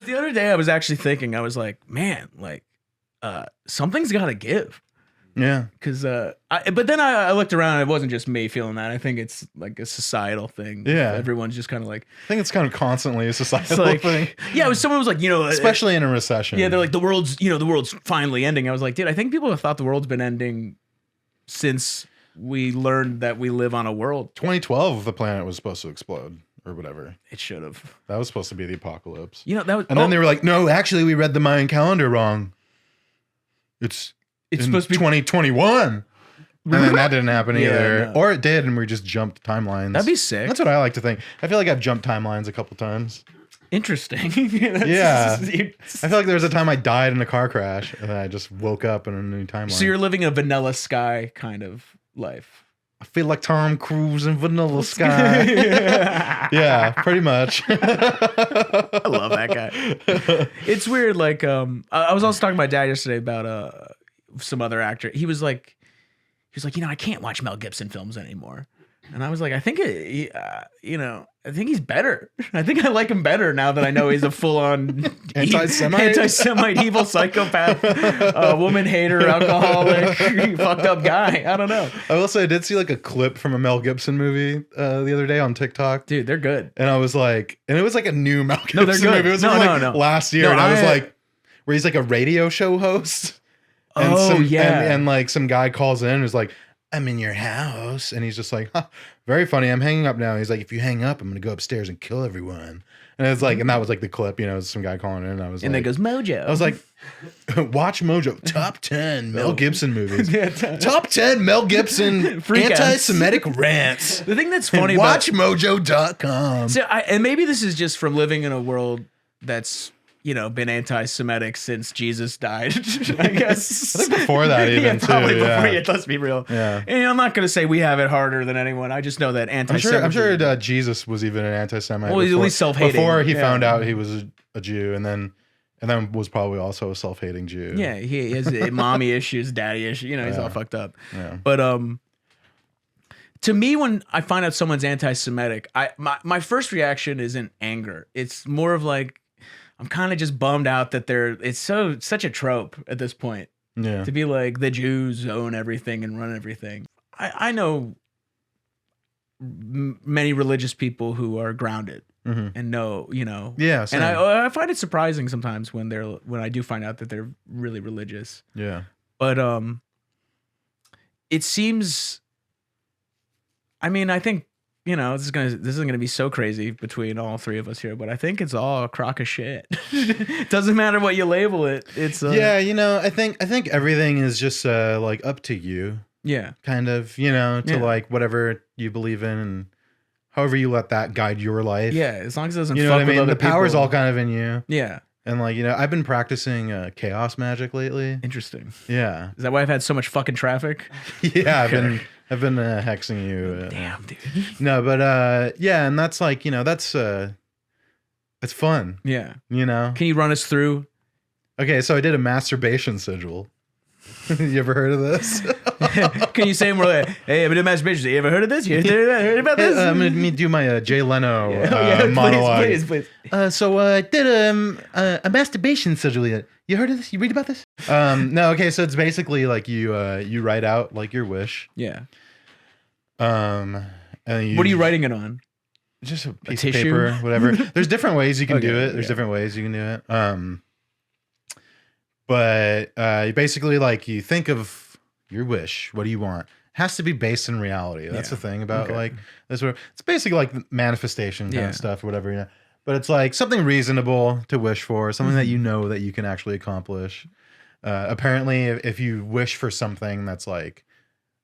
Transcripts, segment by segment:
The other day I was actually thinking, I was like, man, like, something's got to give. Yeah. Because, but then I looked around and it wasn't just me feeling that. I think it's like a societal thing. Yeah. Everyone's just kind of like. I think it's kind of constantly a societal thing. Yeah, someone was like, especially in a recession. Yeah, they're like, the world's finally ending. I was like, dude, I think people have thought the world's been ending since we learned that we live on a world. 2012, the planet was supposed to explode or whatever. It should have. That was supposed to be the apocalypse. That was, and then they were like, no, actually, we read the Mayan calendar wrong. It's supposed to be 2021. And then that didn't happen either. No. Or it did, and we just jumped timelines. That'd be sick. That's what I like to think. I feel like I've jumped timelines a couple times. Interesting. Yeah. I feel like there was a time I died in a car crash, and then I just woke up in a new timeline. So you're living a Vanilla Sky kind of life. I feel like Tom Cruise in Vanilla Sky. Yeah, pretty much. I love that guy. It's weird. Like, I was also talking to my dad yesterday about some other actor. He was like, I can't watch Mel Gibson films anymore. And I was like, I think I think he's better. I think I like him better now that I know he's a full-on anti-Semite, evil psychopath, woman hater, alcoholic, fucked up guy. I don't know. I will say I did see like a clip from a Mel Gibson movie the other day on TikTok. Dude, they're good. And I was like, and it was like a new Mel Gibson movie. It was last year. No, and I was like, where he's like a radio show host. And and like some guy calls in and is like, I'm in your house. And he's just like, very funny. I'm hanging up now. He's like, if you hang up, I'm going to go upstairs and kill everyone. And it's like, and that was like the clip, some guy calling in. And I was and like, then goes Mojo. I was like, watch Mojo. Top 10 Mel Gibson movies. Top 10 Mel Gibson anti-Semitic rants. The thing that's funny watch Mojo.com. So and maybe this is just from living in a world that's, been anti-Semitic since Jesus died, I guess. I think before that even probably too. Before, let's be real. Yeah. And I'm not going to say we have it harder than anyone. I just know that anti-Semitic. I'm sure Jesus was even an anti-Semite. Well, he's at least self-hating. Before he found out he was a Jew, and then was probably also a self-hating Jew. Yeah, he has mommy issues, daddy issues. He's all fucked up. Yeah. But to me, when I find out someone's anti-Semitic, my first reaction isn't anger. It's more of like, I'm kind of just bummed out that it's such a trope at this point. Yeah. To be like, the Jews own everything and run everything. I know many religious people who are grounded and know, Yeah. Same. And I find it surprising sometimes when I do find out that they're really religious. Yeah. But it seems, I think, this isn't gonna be so crazy between all three of us here, but I think it's all a crock of shit. Doesn't matter what you label it. It's I think everything is just like up to you. Yeah. Kind of, like whatever you believe in and however you let that guide your life. Yeah, as long as it doesn't fuck what I mean? with other The power's all kind of in you. Yeah. And like, I've been practicing chaos magic lately. Interesting. Yeah. Is that why I've had so much fucking traffic? Yeah, I've been hexing you. Damn, dude. No, but yeah, and that's like, that's it's fun. Yeah. Can you run us through? Okay, so I did a masturbation sigil. You ever heard of this? Can you say more like, hey, I'm doing masturbation. You ever heard of this? You heard about this? I'm going to do my Jay Leno monologue. Please. So I did a masturbation sigil. You heard of this? You read about this? No, okay, so it's basically like you write out like your wish. Yeah. And what are you writing it on? Just a piece of paper, whatever. There's different ways you can do it. There's different ways you can do it. But you basically like you think of your wish. What do you want? It has to be based in reality. That's the thing about like this. It's basically like manifestation kind of stuff or whatever. But it's like something reasonable to wish for, something that that you can actually accomplish. Apparently, if you wish for something that's like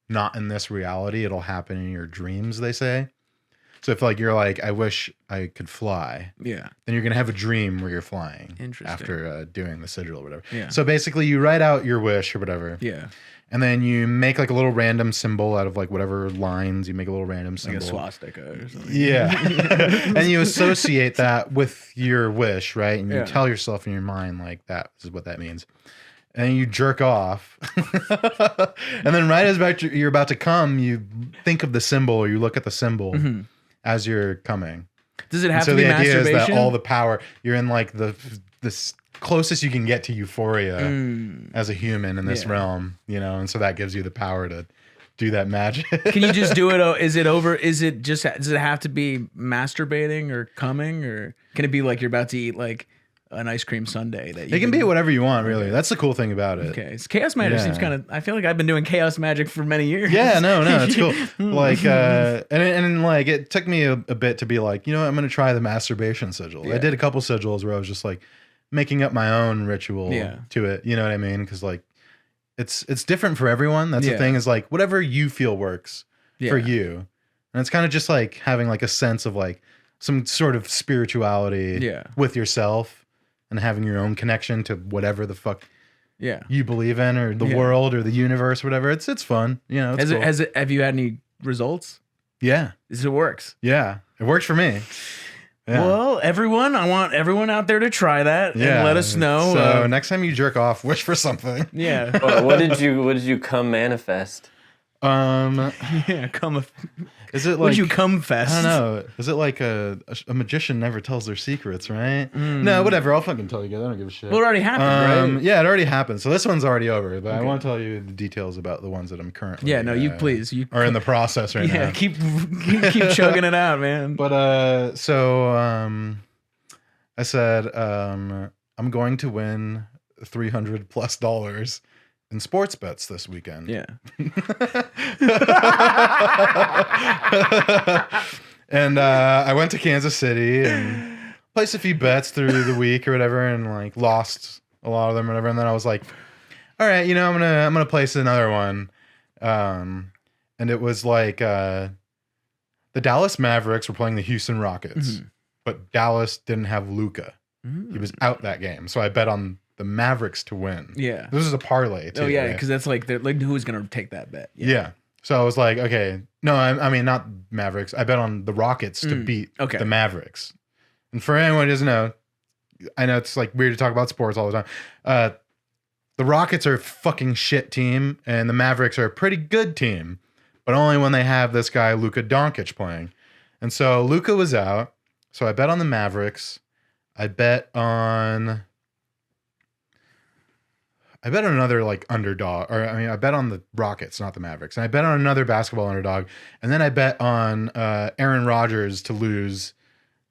not in this reality, it'll happen in your dreams. They say. So if like you're like, I wish I could fly, then you're gonna have a dream where you're flying after doing the sigil or whatever. Yeah. So basically, you write out your wish or whatever. Yeah. And then you make like a little random symbol out of like whatever lines. You make a little random symbol, like a swastika or something. Yeah. And you associate that with your wish, right? And you tell yourself in your mind like that is what that means. And you jerk off. And then right as you're about to come, you think of the symbol or you look at the symbol as you're coming. Does it have to be masturbation? So the idea is that all the power, you're in like the this closest you can get to euphoria as a human in this realm, you know, and so that gives you the power to do that magic. Can you just do it? Is it over? Is it just? Does it have to be masturbating or coming, or can it be like you're about to eat like an ice cream sundae? That you it can be whatever you want, really. That's the cool thing about it. Okay, so chaos magic seems kind of. I feel like I've been doing chaos magic for many years. Yeah, no, it's cool. Like, and like it took me a bit to be like, you know what, I'm gonna try the masturbation sigil. I did a couple sigils where I was just like making up my own ritual to it. You know what I mean? Because like. It's different for everyone. That's the thing is like whatever you feel works for you. And it's kind of just like having like a sense of like some sort of spirituality with yourself and having your own connection to whatever the fuck you believe in or the world or the universe, whatever. It's fun. You know, it's cool. Have you had any results? Yeah. It works. Yeah. It works for me. Yeah. Well, I want everyone out there to try that and let us know. So next time you jerk off, wish for something. Yeah. What did you come manifest? Come. Is it like? Would you come fest? I don't know. Is it like a magician never tells their secrets, right? No, whatever. I'll fucking tell you guys. I don't give a shit. Well, it already happened, right? Yeah, it already happened. So this one's already over, but I want to tell you the details about the ones that I'm currently. Yeah, no, you please. You are in the process right now. Yeah, keep chugging it out, man. But so I said I'm going to win $300+ in sports bets this weekend. Yeah. And I went to Kansas City and placed a few bets through the week or whatever and like lost a lot of them or whatever. And then I was like, all right, you know, I'm gonna place another one. And it was like the Dallas Mavericks were playing the Houston Rockets, but Dallas didn't have Luka. He was out that game. So I bet on the Mavericks to win. Yeah. This is a parlay too. Oh yeah, right? because that's like who's gonna take that bet? Yeah. So I was like, okay, no, I mean not Mavericks. I bet on the Rockets to beat the Mavericks. And for anyone who doesn't know, I know it's like weird to talk about sports all the time. The Rockets are a fucking shit team, and the Mavericks are a pretty good team, but only when they have this guy Luka Doncic playing. And so Luka was out, so I bet on the Mavericks. I bet on another like underdog, or I mean, I bet on the Rockets, not the Mavericks, and I bet on another basketball underdog, and then I bet on Aaron Rodgers to lose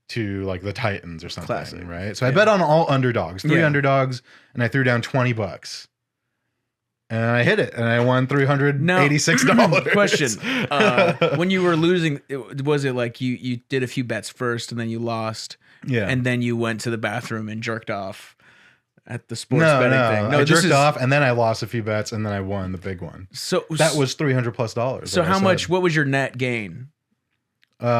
to like the Titans or something. Classic. Right? So I bet on all underdogs, three underdogs, and I threw down $20, and I hit it, and I won $386. Question: when you were losing, was it like you did a few bets first, and then you lost, and then you went to the bathroom and jerked off? At the sports betting thing. No, I jerked off and then I lost a few bets and then I won the big one. So that was $300+. So how much? What was your net gain? Like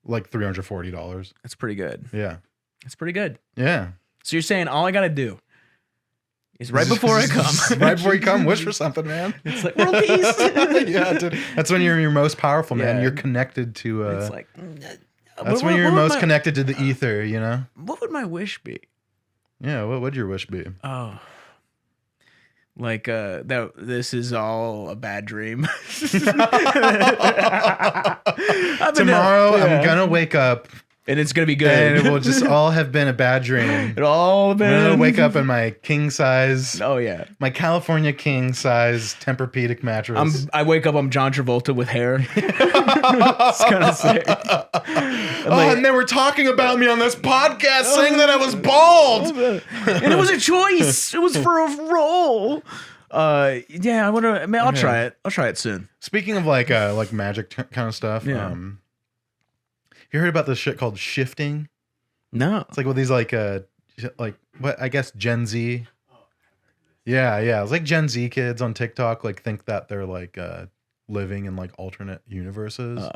$340. That's pretty good. Yeah, that's pretty good. Yeah. So you're saying all I gotta do is right before I come, right before you come, wish for something, man. It's like world peace. Yeah, dude. That's when you're your most powerful, man. You're connected to. It's like that's when you're most connected to the ether. You know. What would my wish be? Yeah, what would your wish be? Oh, like that. This is all a bad dream. Tomorrow, I'm gonna wake up, and it's gonna be good, and it will just all have been a bad dream. It all been. I'm gonna wake up in my king size. Oh yeah, my California king size Tempur-Pedic mattress. I wake up. I'm John Travolta with hair. It's kind of sick. And they were talking about me on this podcast, saying that I was bald, and it was a choice. It was for a role. Yeah, I want to. I mean, I'll try it. I'll try it soon. Speaking of like magic kind of stuff. Yeah. You heard about this shit called shifting? No. It's like with these like what I guess Gen Z. Yeah. It's like Gen Z kids on TikTok like think that they're like living in like alternate universes. Oh.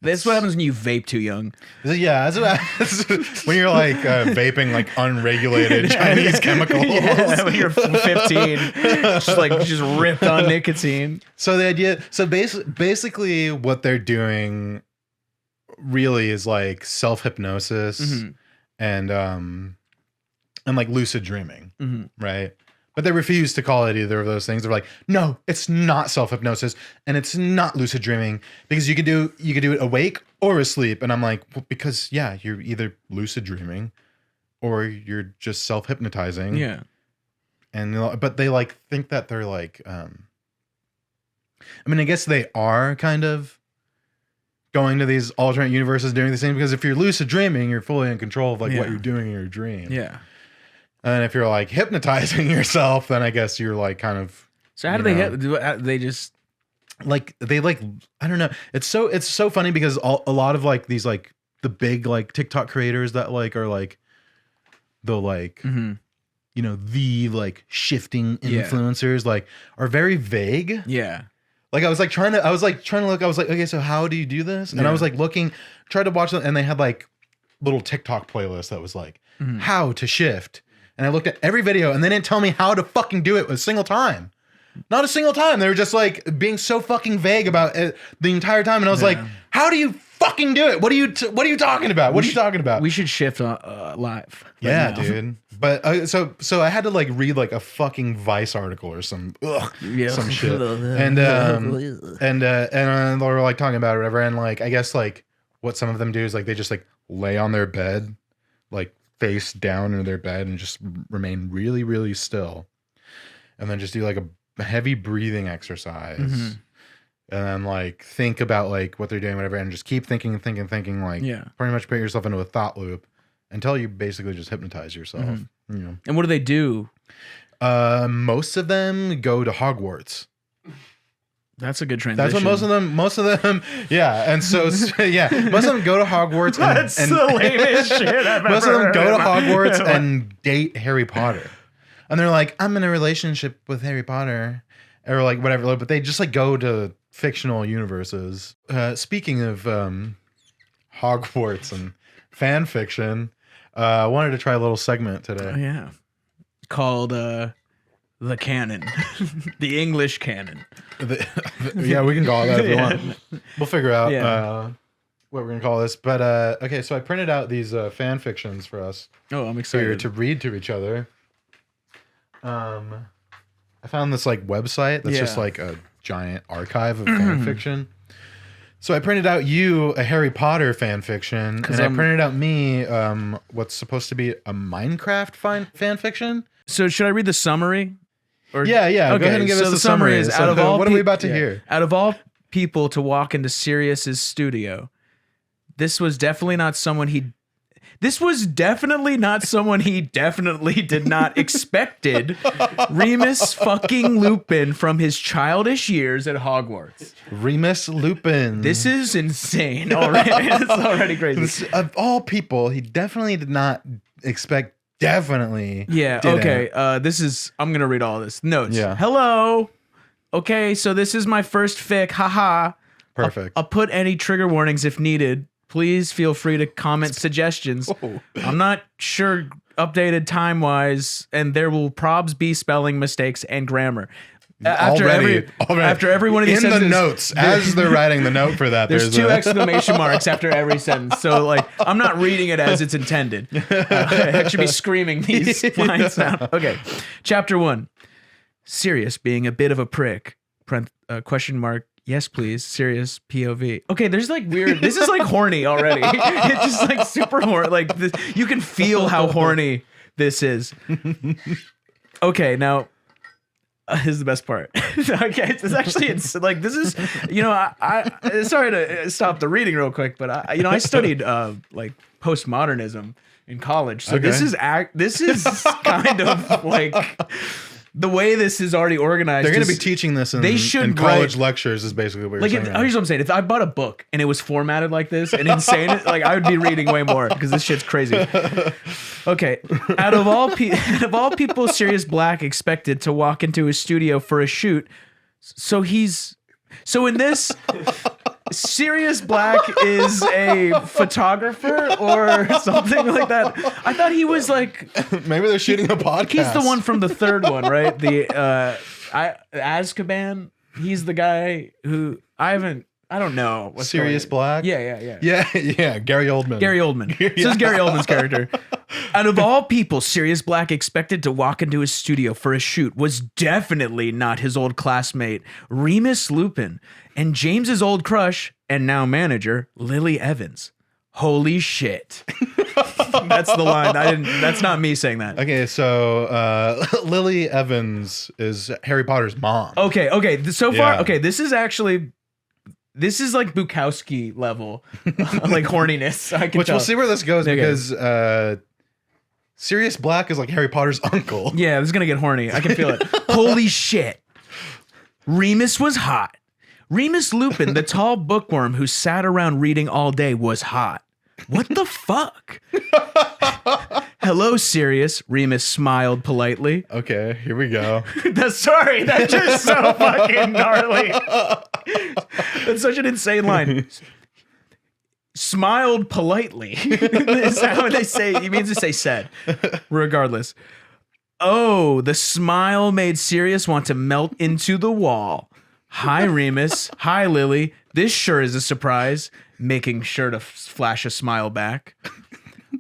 That's what happens when you vape too young. Yeah, that's when you're like vaping like unregulated Chinese chemicals. Yeah, when you're 15, just ripped on nicotine. So the idea, basically what they're doing really is like self-hypnosis and like lucid dreaming, right? But they refuse to call it either of those things. They're like, no, it's not self-hypnosis and it's not lucid dreaming because you could do it awake or asleep. And I'm like, well, because you're either lucid dreaming or you're just self-hypnotizing. Yeah. And but they like think that they're like I mean, I guess they are kind of going to these alternate universes doing the same, because if you're lucid dreaming, you're fully in control of like what you're doing in your dream. Yeah. And if you're like hypnotizing yourself, then I guess you're like kind of. So how do they they just like they like I don't know. It's so funny because a lot of like these like the big like TikTok creators that like are like the like you know, the like shifting influencers like are very vague. Yeah. Like I was trying to look. I was like, okay, so how do you do this? And I was like tried to watch them, and they had like little TikTok playlists that was like how to shift. And I looked at every video, and they didn't tell me how to fucking do it a single time. Not a single time. They were just like being so fucking vague about it the entire time. And I was like, how do you fucking do it? What are you talking about? What are you talking about? We should shift live. Yeah, dude. But so I had to like read like a fucking Vice article or some shit, and they were like talking about it or whatever, and like I guess like what some of them do is like they just like lay on their bed, like face down in their bed, and just remain really really still, and then just do like a heavy breathing exercise, and then like think about like what they're doing, whatever, and just keep thinking, like pretty much put yourself into a thought loop until you basically just hypnotize yourself. You know. And what do they do? Most of them go to Hogwarts. That's a good transition. That's what most of them, yeah. And so, yeah, most of them go to Hogwarts. That's the lamest shit I've most ever of them go to heard. Hogwarts and date Harry Potter. And they're like, I'm in a relationship with Harry Potter. Or like whatever. But they just like go to fictional universes. Speaking of Hogwarts and fan fiction, I wanted to try a little segment today. Oh, yeah. Called the canon. The English canon. Yeah, we can call it that if you want. We'll figure out what we're going to call this. But okay, so I printed out these fan fictions for us. Oh, I'm excited. To read to each other. I found this like website that's just like a giant archive of fan fiction. So I printed out you a Harry Potter fan fiction, and I printed out me what's supposed to be a Minecraft fan fiction. So should I read the summary? Or yeah. Okay, go ahead and give us the summary. Is out of all what are we about to hear? Out of all people to walk into Sirius's studio, this was definitely not someone he definitely did not expected Remus fucking Lupin from his childish years at Hogwarts. Remus Lupin. This is insane already. It's already crazy. Of all people, he definitely did not expect. Definitely. Yeah. didn't. Okay. I'm gonna read all this notes. Yeah. Hello. Okay. So this is my first fic. Haha. Perfect. I'll put any trigger warnings if needed. Please feel free to comment suggestions. Oh. I'm not sure updated time-wise, and there will probs be spelling mistakes and grammar. After every one of these sentences, in the notes, as they're writing the note for that, there's two exclamation marks after every sentence. So like, I'm not reading it as it's intended. I should be screaming these lines out. Okay. Chapter 1. Sirius being a bit of a prick. Question mark. Yes, please. Serious POV. Okay, there's like weird. This is like horny already. It's just like super horny. Like this, you can feel how horny this is. Okay, now here's the best part. Okay, it's actually like this is. You know, I sorry to stop the reading real quick, but I studied like postmodernism in college, so this is kind of like. The way this is already organized, they're going to be teaching this in college lectures. Is basically what you're saying. Here's what I'm saying: if I bought a book and it was formatted like this and insane, like I would be reading way more because this shit's crazy. Okay, out of all people, Sirius Black expected to walk into his studio for a shoot. So in this. Sirius Black is a photographer or something like that. I thought he was like maybe they're shooting a podcast. He's the one from the third one, right? The Azkaban. He's the guy who I don't know. Sirius Black? Yeah. Gary Oldman. This is Gary Oldman's character. Out of all people, Sirius Black expected to walk into his studio for a shoot was definitely not his old classmate, Remus Lupin, and James's old crush and now manager, Lily Evans. Holy shit. That's the line. That's not me saying that. Okay, so Lily Evans is Harry Potter's mom. Okay. So far, Yeah. okay, this is like Bukowski level, like horniness. I can Which tell. we'll see where this goes Okay. because Sirius Black is like Harry Potter's uncle. Yeah, this is gonna get horny. I can feel it. Holy shit. Remus was hot. Remus Lupin, the tall bookworm who sat around reading all day, was hot. What the fuck? Hello, Sirius. Remus smiled politely. Okay, here we go. That's just so fucking gnarly. That's such an insane line. Smiled politely. Is that what they say? He means to say said. Regardless. Oh, the smile made Sirius want to melt into the wall. Hi, Remus. Hi, Lily. This sure is a surprise. Making sure to flash a smile back.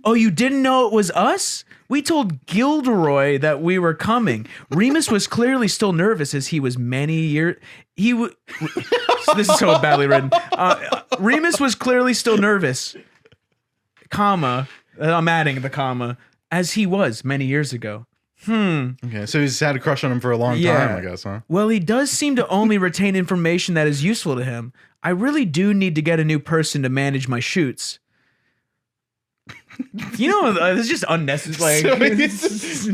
Oh, you didn't know it was us? We told Gilderoy that we were coming. Remus was clearly still nervous as he was many years. This is so badly written. Remus was clearly still nervous, comma, I'm adding the comma, as he was many years ago. Okay, so he's had a crush on him for a long time, I guess, huh? Well, he does seem to only retain information that is useful to him. I really do need to get a new person to manage my shoots. You know, it's just unnecessary. Okay. He's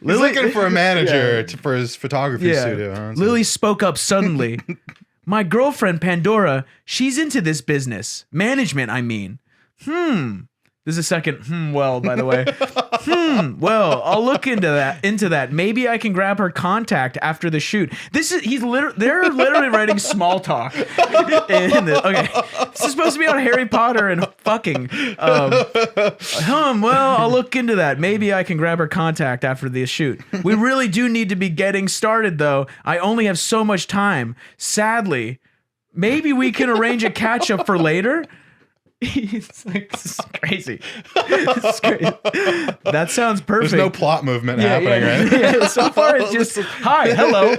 looking for a manager for his photography studio. Huh? Lily spoke up suddenly. My girlfriend, Pandora, she's into this business. Management, I mean. This is a second well, by the way. Well, I'll look into that. Maybe I can grab her contact after the shoot. They're literally writing small talk. Okay. This is supposed to be on Harry Potter and fucking. Well, I'll look into that. Maybe I can grab her contact after the shoot. We really do need to be getting started, though. I only have so much time. Sadly. Maybe we can arrange a catch up for later. It's like, this is crazy. That sounds perfect. There's no plot movement happening, right? Yeah, so far it's just hi, hello,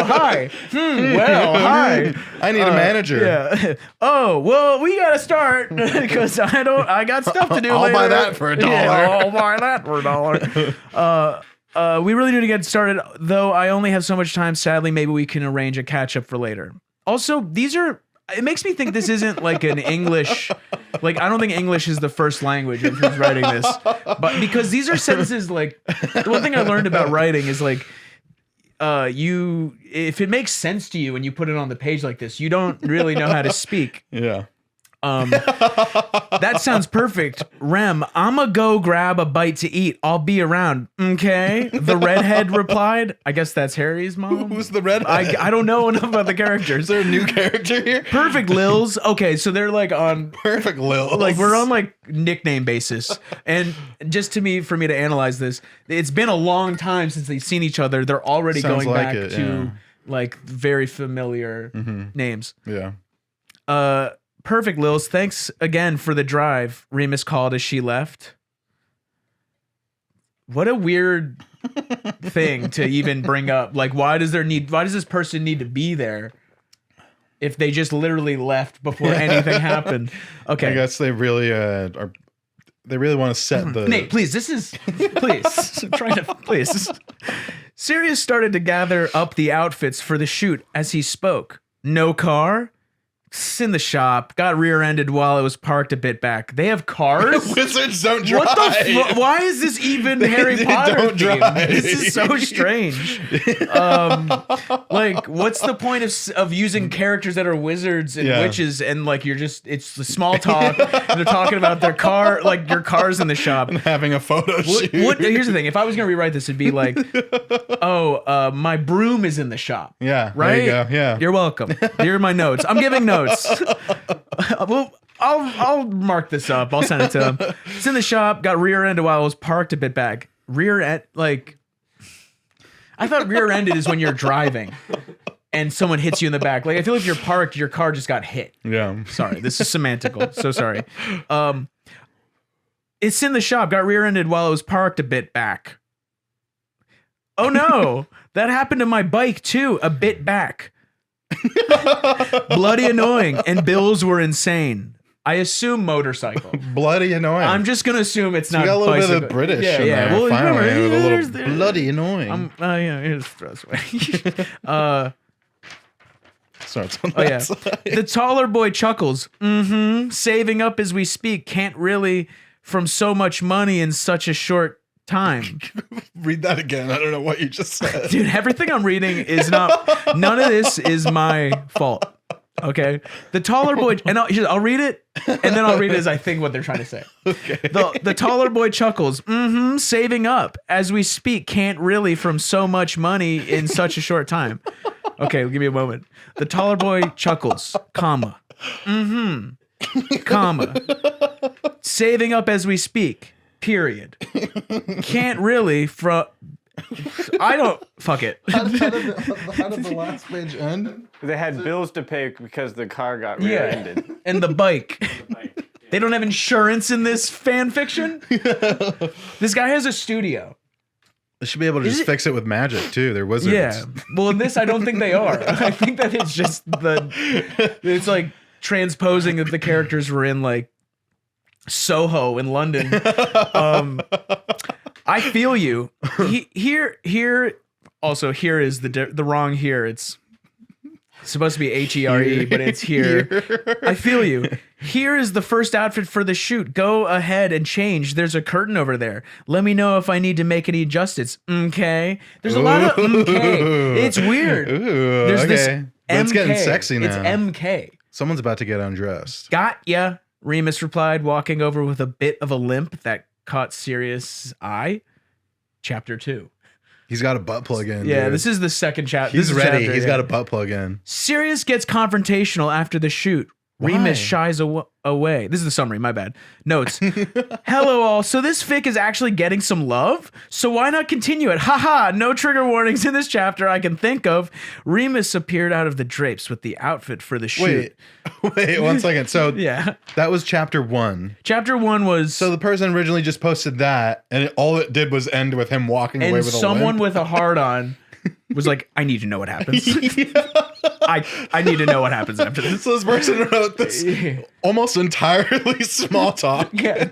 hi. Well, hi. I need a manager. Yeah. Oh, well, we gotta start because I got stuff to do. I'll later. buy that for $1. Yeah, I'll buy that for $1. We really need to get started, though. I only have so much time. Sadly, maybe we can arrange a catch up for later. Also, it makes me think this isn't like an English, like I don't think English is the first language of who's writing this, but because these are sentences like, the one thing I learned about writing is like, if it makes sense to you and you put it on the page like this, you don't really know how to speak. Yeah. That sounds perfect. Rem, I'ma go grab a bite to eat. I'll be around. Okay. The redhead replied. I guess that's Harry's mom. Who's the redhead? I don't know enough about the characters. Is there a new character here? Perfect Lils. Okay, so they're like on Perfect Lil. like we're on like nickname basis. And just for me to analyze this, it's been a long time since they've seen each other. They're already Sounds going like back it, to yeah. like very familiar names. Yeah. Perfect, Lils. Thanks again for the drive, Remus called as she left. What a weird thing to even bring up. Like, why does this person need to be there if they just literally left before anything happened? Okay. I guess they really they really want to set the Nate, please, please. I'm trying to please. Sirius started to gather up the outfits for the shoot as he spoke. No car? It's in the shop. Got rear-ended while it was parked a bit back. They have cars? Wizards don't drive. What the why is this even Harry Potter don't themed? drive. This is so strange. Like, what's the point of using characters that are wizards and witches and like it's the small talk and they're talking about their car, like your car's in the shop. Having a photo shoot. Here's the thing. If I was gonna rewrite this, it'd be like, my broom is in the shop. Yeah. Right? There you go. Yeah. You're welcome. Here are my notes. I'm giving notes. Well, I'll mark this up. I'll send it to him. It's in the shop. Got rear-ended while I was parked a bit back. Rear-end, like, I thought rear-ended is when you're driving and someone hits you in the back. Like, I feel like if you're parked, your car just got hit. Yeah. Sorry, this is semantical. So sorry. It's in the shop. Got rear-ended while I was parked a bit back. Oh no, that happened to my bike too. A bit back. Bloody annoying, and bills were insane. I assume motorcycle. Bloody annoying. I'm just gonna assume it's not. We got a little bicycle. bit of British Yeah, in yeah. there. Well, Finally, remember, with a there's- little bloody annoying. Yeah, here's Thrustway. Starts on Oh that yeah. side. The taller boy chuckles. Saving up as we speak. Can't really from so much money in such a short time. Read that again. I don't know what you just said. Dude, everything I'm reading is not. None of this is my fault. Okay. The taller boy, and I'll read it, and then I'll read it as I think what they're trying to say. Okay. The taller boy chuckles. Saving up as we speak. Can't really from so much money in such a short time. Okay, give me a moment. The taller boy chuckles, comma. Comma. Saving up as we speak. Period. Can't really from. I don't. Fuck it. How did the last page end? They had bills to pay because the car got rear-ended. And the bike. They don't have insurance in this fan fiction. This guy has a studio. They should be able to just fix it with magic too. They're wizards. Yeah. Well, in this, I don't think they are. I think that it's just it's like transposing that the characters were in like Soho in London. I feel you. Here is the wrong here. It's supposed to be HERE, but it's here. I feel you. Here is the first outfit for the shoot. Go ahead and change. There's a curtain over there. Let me know if I need to make any adjustments. Okay. There's a lot of okay. It's weird. Ooh, There's this okay. But it's getting MK. sexy now. It's MK. Someone's about to get undressed. Got ya, Remus replied, walking over with a bit of a limp that caught Sirius' eye. Chapter 2. He's got a butt plug in. Yeah, dude. this is the second chapter. He's ready. He's got a butt plug in. Sirius gets confrontational after the shoot. Why? Remus shies away. This is the summary, my bad. Notes. Hello all. So this fic is actually getting some love? So why not continue it? Haha, no trigger warnings in this chapter I can think of. Remus appeared out of the drapes with the outfit for the shoot. Wait 1 second. So Yeah. that was chapter 1. Chapter 1 was... So the person originally just posted that, and all it did was end with him walking away and with a someone limp. with a hard-on was like, I need to know what happens. I need to know what happens after this. So this person wrote this almost entirely small talk. Yeah.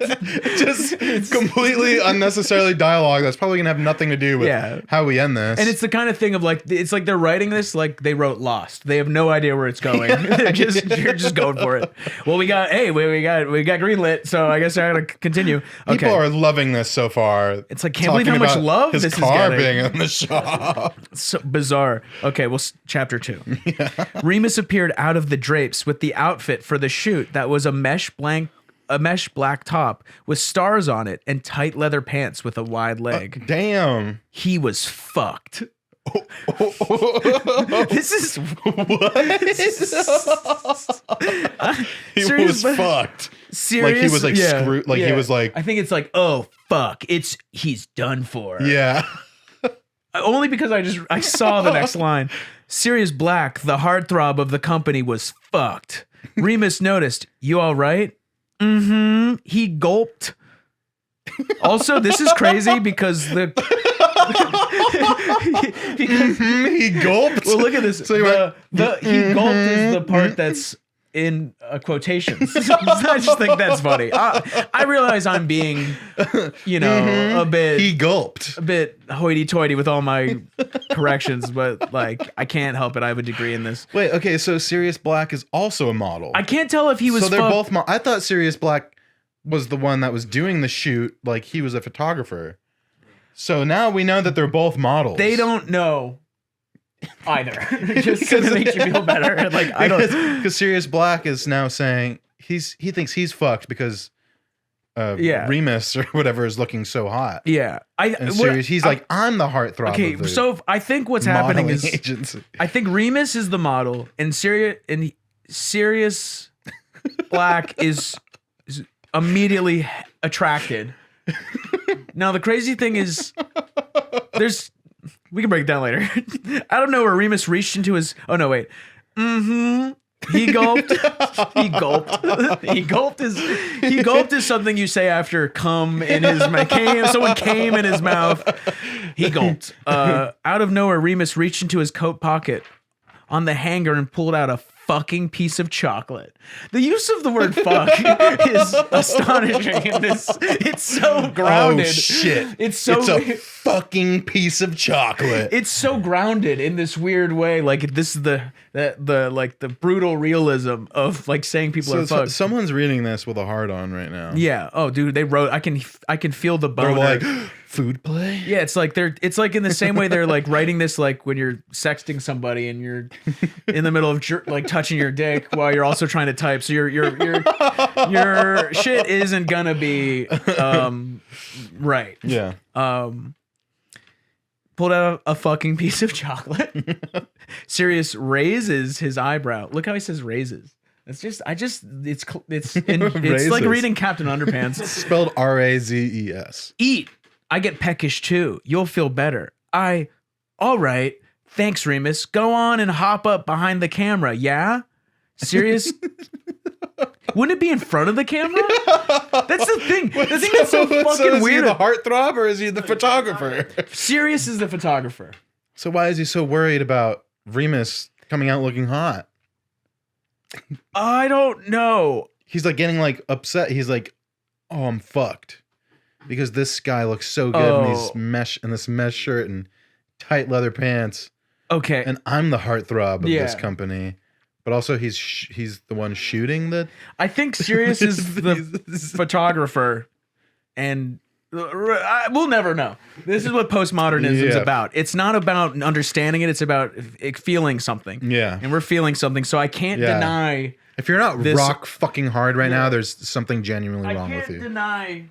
Just completely unnecessarily dialogue that's probably gonna have nothing to do with Yeah. how we end this. And it's the kind of thing of like, it's like they're writing this like they wrote Lost. They have no idea where it's going. They're just going for it. Well, we got greenlit, so I guess I gotta continue. Okay. People are loving this so far. It's like, can't believe how talking much about love his this is car getting. being in the shop. So bizarre. Okay, well, chapter 2. Remus appeared out of the drapes with the outfit for the shoot that was a mesh black top with stars on it and tight leather pants with a wide leg. Damn. He was fucked. This is What? He Serious, was fucked. serious. Like he was like screwed. Like he was like, I think it's like, oh fuck, he's done for. yeah. Only because I saw the next line. Sirius Black, the heartthrob of the company, was fucked. Remus noticed. You all right? Mm-hmm. He gulped. Also, this is crazy because because He gulped. well, look at this. So you went, He gulped is the part that's in quotations. I just think that's funny. I realize I'm being, a bit. He gulped. A bit hoity-toity with all my corrections, but like I can't help it. I have a degree in this. Wait, okay, so Sirius Black is also a model. I can't tell if he was. So they're fucked- both. I thought Sirius Black was the one that was doing the shoot. Like he was a photographer. So now we know that they're both models. They don't know either. Just because it makes you feel better. Like I don't. Because Sirius Black is now saying he thinks he's fucked because Remus or whatever is looking so hot. Yeah, And Sirius, he's like, I'm the heartthrob. Okay, of the so I think what's happening modeling is agency. I think Remus is the model, and Sirius Black is immediately attracted. Now the crazy thing is, we can break it down later. I don't know where Remus reached into his. Oh no, wait. Mm-hmm. He gulped. He gulped. He gulped is something you say after cum in his mouth. Someone came in his mouth. He gulped. Out of nowhere, Remus reached into his coat pocket. on the hanger and pulled out a fucking piece of chocolate. The use of the word fuck is astonishing in this. It's so grounded. Oh shit. It's a fucking piece of chocolate. It's so grounded in this weird way. Like this is the brutal realism of like saying people are fucked. Someone's reading this with a heart on right now. Yeah. Oh, dude, they wrote. I can feel the boner. They're like food play. Yeah, it's like it's like in the same way they're like writing this like when you're sexting somebody and you're in the middle of like touching your dick while you're also trying to type. So your shit isn't gonna be right. Yeah. Pulled out a fucking piece of chocolate. Sirius raises his eyebrow. Look how he says raises. It's like reading Captain Underpants. Spelled R-A-Z-E-S. Eat. I get peckish too. You'll feel better. All right. Thanks, Remus. Go on and hop up behind the camera. Yeah? Serious? Wouldn't it be in front of the camera? That's the thing. The thing that's so fucking weird. Is he the heartthrob or is he the photographer? Sirius is the photographer. So why is he so worried about Remus coming out looking hot? I don't know. He's like getting like upset. He's like, "Oh, I'm fucked," because this guy looks so good in this mesh shirt and tight leather pants. Okay, and I'm the heartthrob of this company. But also, he's the one shooting the. I think Sirius is the photographer, and we'll never know. This is what postmodernism is about. It's not about understanding it. It's about feeling something. Yeah, and we're feeling something. So I can't deny. If you're not rock fucking hard right now, there's something genuinely wrong with you. I can't deny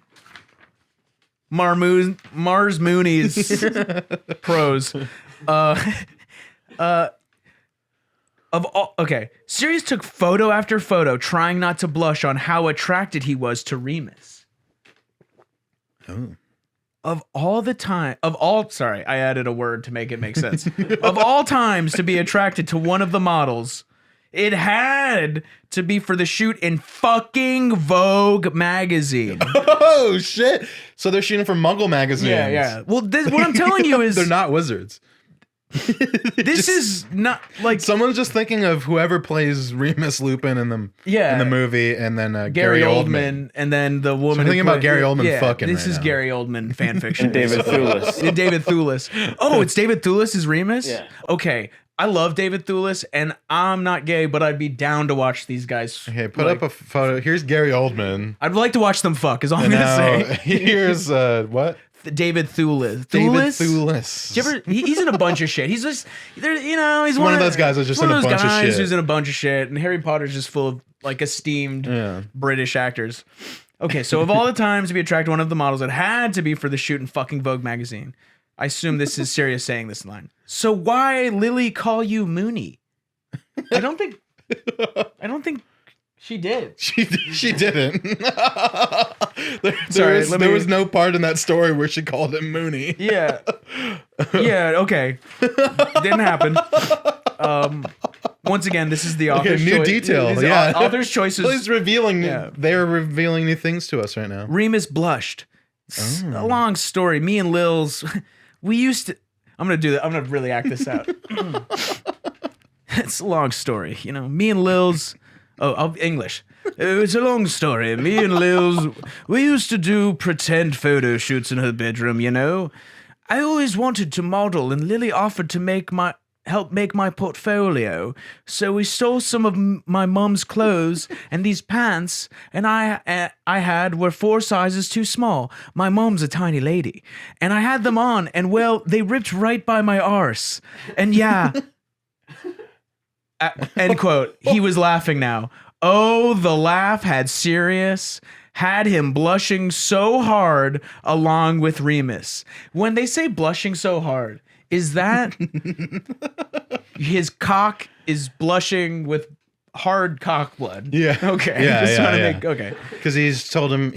Mars Mooney's prose. Sirius took photo after photo, trying not to blush on how attracted he was to Remus. Oh. Sorry, I added a word to make it make sense. Of all times to be attracted to one of the models, it had to be for the shoot in fucking Vogue magazine. Oh shit! So they're shooting for Muggle magazines. Yeah. Well, what I'm telling you is they're not wizards. This is not like someone's just thinking of whoever plays Remus Lupin in the movie, and then Gary Oldman, and then the woman. So I'm thinking about Gary Oldman fucking. This is now. Gary Oldman fan fiction. And David Thewlis. David Thewlis. Oh, it's David Thewlis is Remus. Yeah. Okay, I love David Thewlis, and I'm not gay, but I'd be down to watch these guys. Okay, put up a photo. Here's Gary Oldman. I'd like to watch them fuck. Is all I'm gonna say. Here's what. David Thewlis. David Thewlis. He's in a bunch of shit. He's just, he's one of those guys that's just in a bunch of shit. Who's in a bunch of shit, and Harry Potter's just full of like esteemed British actors. Okay, so of all the times to be attracted to one of the models, it had to be for the shoot in fucking Vogue magazine. I assume this is Sirius saying this line. So why Lily call you Mooney? I don't think she did. She didn't. There was no part in that story where she called him Mooney. Yeah. Yeah, okay. Didn't happen. Once again, this is the author's new choice. detail. Author's choices. Please revealing. Yeah. They're revealing new things to us right now. Remus blushed. A long story. Me and Lils, we used to. I'm gonna do that. I'm gonna really act this out. It's a long story. Me and Lils. English. It's a long story. Me and Lils, we used to do pretend photo shoots in her bedroom, I always wanted to model, and Lily offered to help make my portfolio. So we stole some of my mum's clothes, and these pants, and I had were 4 sizes too small. My mum's a tiny lady. And I had them on, and well, they ripped right by my arse. And yeah... end quote. He was laughing now. Oh, the laugh had him blushing so hard along with Remus. When they say blushing so hard, is that his cock is blushing with hard cock blood? Yeah. Okay. Yeah. Okay. Because he just told him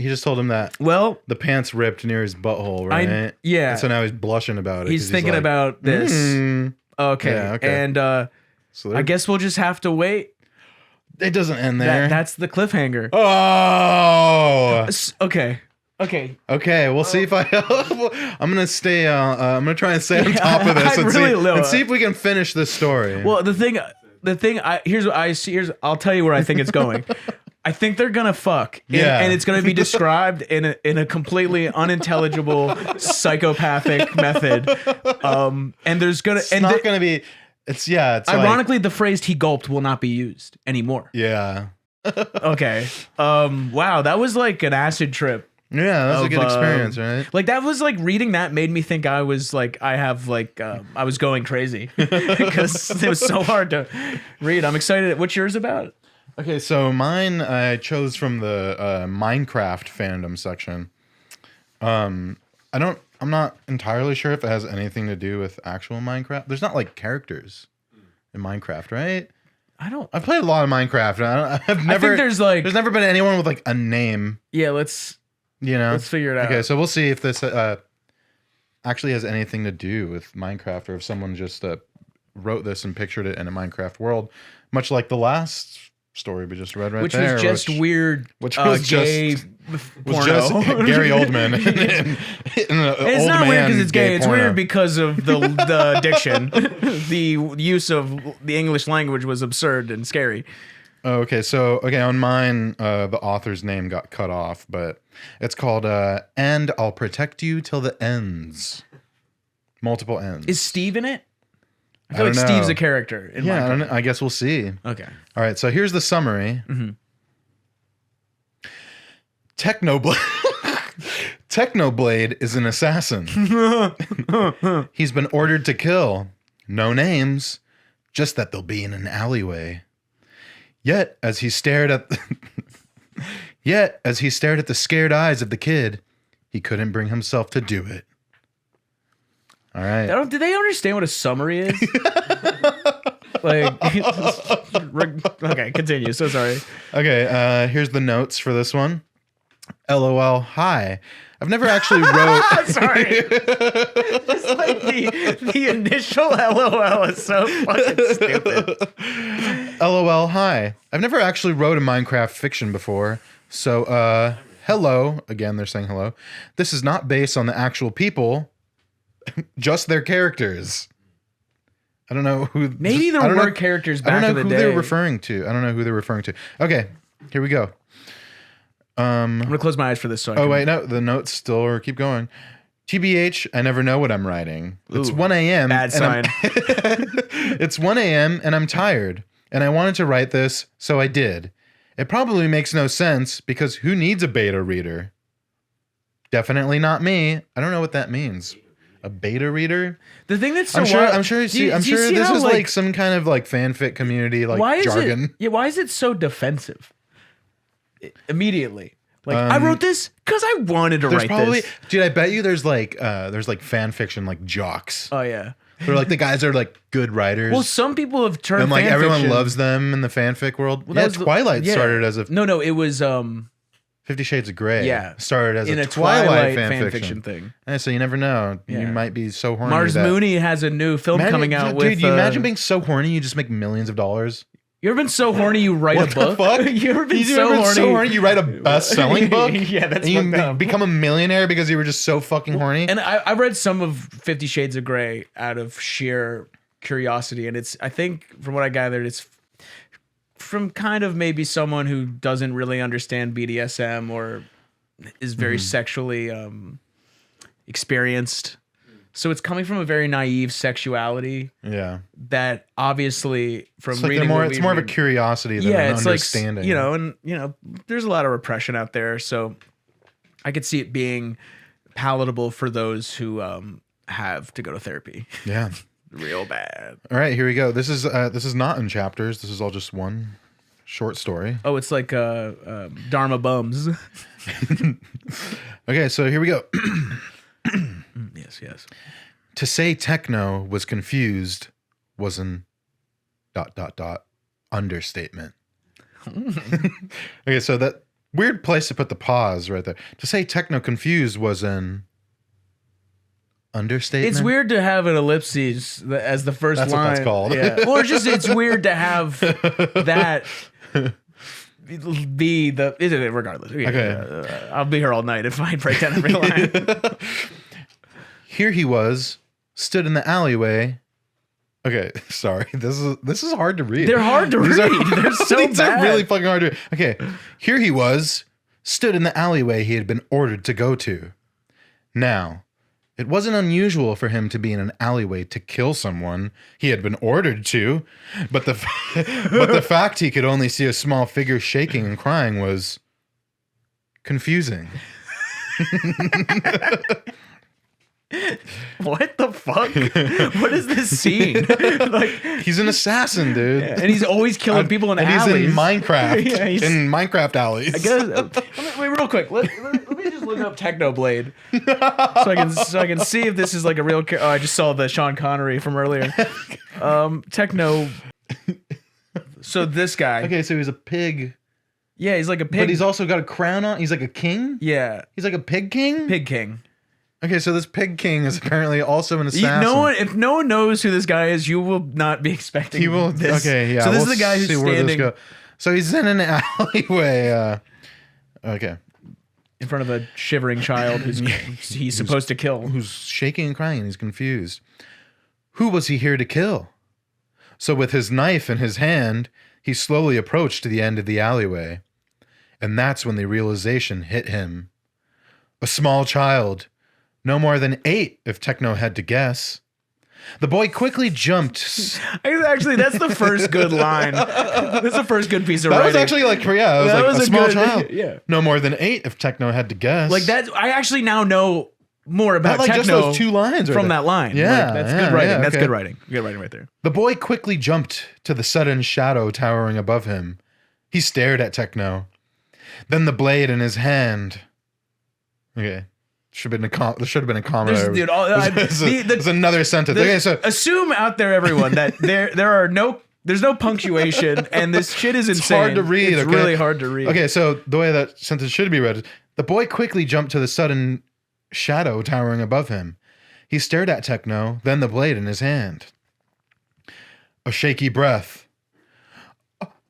that the pants ripped near his butthole, right? And so now he's blushing about it. He's thinking about this. Okay. Yeah, okay. And so I guess we'll just have to wait. It doesn't end there. That's the cliffhanger. Oh. Okay. Okay. Okay, we'll see if I. I'm gonna stay. I'm gonna try and stay on top of this and see if we can finish this story. Well, the thing, here's what I see. I'll tell you where I think it's going. I think they're gonna fuck, and it's gonna be described in a completely unintelligible psychopathic method. And there's gonna it's not gonna be. It's ironically the phrase "he gulped" will not be used anymore. Yeah. Okay. Wow, that was like an acid trip. Yeah, that was a good experience, right? Like that was like reading that made me think I was like I was going crazy because it was so hard to read. I'm excited. What's yours about? Okay, so mine I chose from the Minecraft fandom section. I'm not entirely sure if it has anything to do with actual Minecraft. There's not like characters in Minecraft, right? I've played a lot of Minecraft. I think there's never been anyone with like a name. Yeah, let's figure it out. Okay, so we'll see if this actually has anything to do with Minecraft, or if someone just wrote this and pictured it in a Minecraft world, much like the last story we just read which was just weird, which was gay was just Gary Oldman. It's not weird because it's gay. It's weird because of the diction. The use of the English language was absurd and scary. Oh, okay, so on mine, the author's name got cut off, but it's called "And I'll Protect You Till the Ends." Multiple ends. Is Steve in it? I feel like Steve's a character in Minecraft. I guess we'll see. Okay. All right, so here's the summary. Mm-hmm. Technoblade is an assassin. He's been ordered to kill. No names, just that they'll be in an alleyway. Yet, as he stared at the scared eyes of the kid, he couldn't bring himself to do it. All right. Do they understand what a summary is? Like, okay, continue. So sorry. Okay, here's the notes for this one. LOL, hi. I've never actually wrote. Sorry. Just like the initial LOL is so fucking stupid. LOL, hi. I've never actually wrote a Minecraft fiction before. So, hello. Again, they're saying hello. This is not based on the actual people, just their characters. I don't know who. Maybe there were characters back in the day. I don't know who they're referring to. I don't know who they're referring to. Okay, here we go. I'm gonna close my eyes for this. Wait, no, the notes still keep going. TBH, I never know what I'm writing. It's 1 a.m. Bad sign. It's 1 a.m. and I'm tired, and I wanted to write this, so I did. It probably makes no sense because who needs a beta reader? Definitely not me. I don't know what that means. A beta reader? The thing that's so I'm sure this is like some kind of like fanfic community jargon. Why is it so defensive? Immediately. Like, I wrote this because I wanted to write this. Dude, I bet you there's fan fiction like jocks. Oh yeah. They're like the guys are like good writers. Well, some people have turned and like fan everyone fiction. Loves them in the fanfic world. Well, Twilight started as a No, it was 50 Shades of Grey. Yeah. Started as a Twilight fan fiction thing. And so you never know. Yeah. You might be so horny. Mars Mooney has a new film coming out with. Dude, you imagine being so horny you just make millions of dollars? You ever been so horny you write a book? What the fuck? You ever been so horny you write a best-selling book? Yeah, that's and you become a millionaire because you were just so fucking horny? And I read some of 50 Shades of Grey out of sheer curiosity, and I think from what I gathered, it's from kind of maybe someone who doesn't really understand BDSM or is very sexually experienced. So it's coming from a very naive sexuality. Yeah. That obviously from it's like reading it's more of a curiosity than an understanding. Like, there's a lot of repression out there. So I could see it being palatable for those who have to go to therapy. Yeah. Real bad. All right, here we go. This is not in chapters. This is all just one short story. Oh, it's like Dharma Bums. Okay, so here we go. Yes. To say techno was confused was an ... understatement. Okay, so that weird place to put the pause right there. To say techno confused was an understatement. It's weird to have an ellipses as the first line. That's what that's called. Yeah. Or it's weird to have that. be the regardless. Okay. I'll be here all night if I break down every line. Here he was, stood in the alleyway. Okay, sorry. This is hard to read. They're hard to read. They're so These bad. are really fucking hard to read. Okay, here he was, stood in the alleyway he had been ordered to go to. Now, it wasn't unusual for him to be in an alleyway to kill someone he had been ordered to, but the fact he could only see a small figure shaking and crying was confusing. What the fuck? What is this scene? Like, he's an assassin, dude. and he's always killing people in and alleys. he's in Minecraft. Yeah, he's- in Minecraft alleys. I guess. Wait, real quick. Let me just look up Technoblade, so I can see if this is like a real. Oh, I just saw the Sean Connery from earlier. Techno. So this guy. Okay, so he's a pig, Yeah, he's like a pig. but he's also got a crown on. He's like a king. yeah, He's like a pig king. pig king. Okay, so this pig king is apparently also an assassin. If no one knows who this guy is, you will not be expecting. He will. This. Okay, yeah. So this we'll is the guy who's see where this standing go. So he's in an alleyway. Okay, in front of a shivering child who's he's supposed to kill. who's shaking and crying and he's confused. Who was he here to kill? So with his knife in his hand, he slowly approached to the end of the alleyway. And that's when the realization hit him. A small child, no more than 8 if Techno had to guess. The boy quickly jumped. Actually, that's the first good line. That's the first good piece of That writing. was actually like, yeah, it was That like was a a small good- child. yeah. No more than 8 if Techno had to guess. Like that. I actually now know more about Not like Techno just those 2 lines right from there. that line. Yeah, Like, that's yeah, good writing. yeah, That's okay. good writing. Good writing right there. The boy quickly jumped to the sudden shadow towering above him. He stared at Techno. Then the blade in his hand. Okay. There should have been a comma there. Dude, There's another sentence. Okay, so assume out there, everyone, that there's no punctuation, and this shit is insane. it's hard to read. It's okay? really hard to read. Okay, so the way that sentence should be read is, the boy quickly jumped to the sudden shadow towering above him. He stared at Techno, then the blade in his hand. A shaky breath.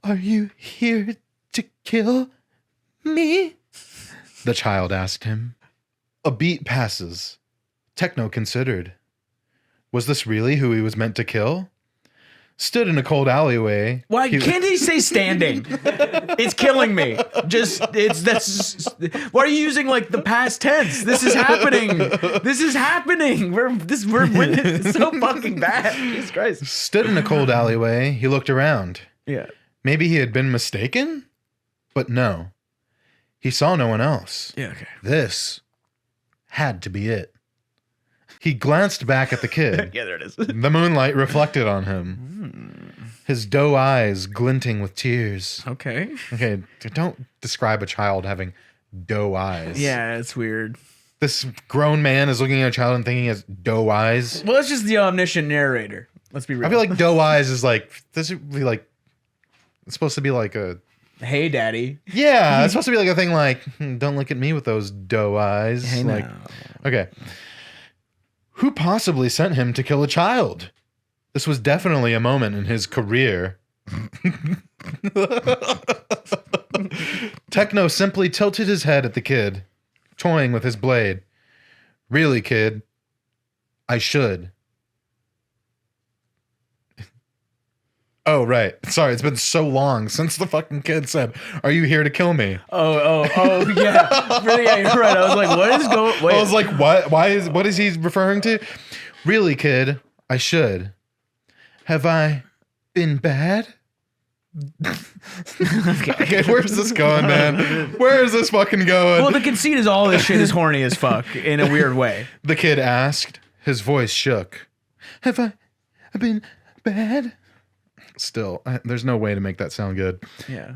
Are you here to kill me? The child asked him. A beat passes. Techno considered. Was this really who he was meant to kill? Stood in a cold alleyway. Why can't he say standing? It's killing me. Why are you using like the past tense? This is happening. This is happening. We're it's so fucking bad. Jesus Christ. Stood in a cold alleyway. He looked around. Yeah. Maybe he had been mistaken? But no. He saw no one else. Yeah. Okay. This had to be it. He glanced back at the kid. Yeah, there it is. The moonlight reflected on him. His doe eyes glinting with tears. Okay. Okay, don't describe a child having doe eyes. Yeah, it's weird. This grown man is looking at a child and thinking he has doe eyes. Well, it's just the omniscient narrator. Let's be real. I feel like doe eyes is like, this would be like, it's supposed to be like a, hey, daddy. yeah, it's supposed to be like a thing like, don't look at me with those doe eyes. Hey, like, now. okay. Who possibly sent him to kill a child? This was definitely a moment in his career. Techno simply tilted his head at the kid, toying with his blade. Really, kid? I should. Oh, right. Sorry, it's been so long since the fucking kid said, "Are you here to kill me?" Oh, yeah. Really, yeah, you're right. I was like, what is going? Wait. I was like, what? What is he referring to? Really, kid? I should. Have I been bad? Okay, where's this going, man? Where is this fucking going? Well, the conceit is all this shit is horny as fuck in a weird way. The kid asked. His voice shook. Have I been bad? Still, there's no way to make that sound good. Yeah.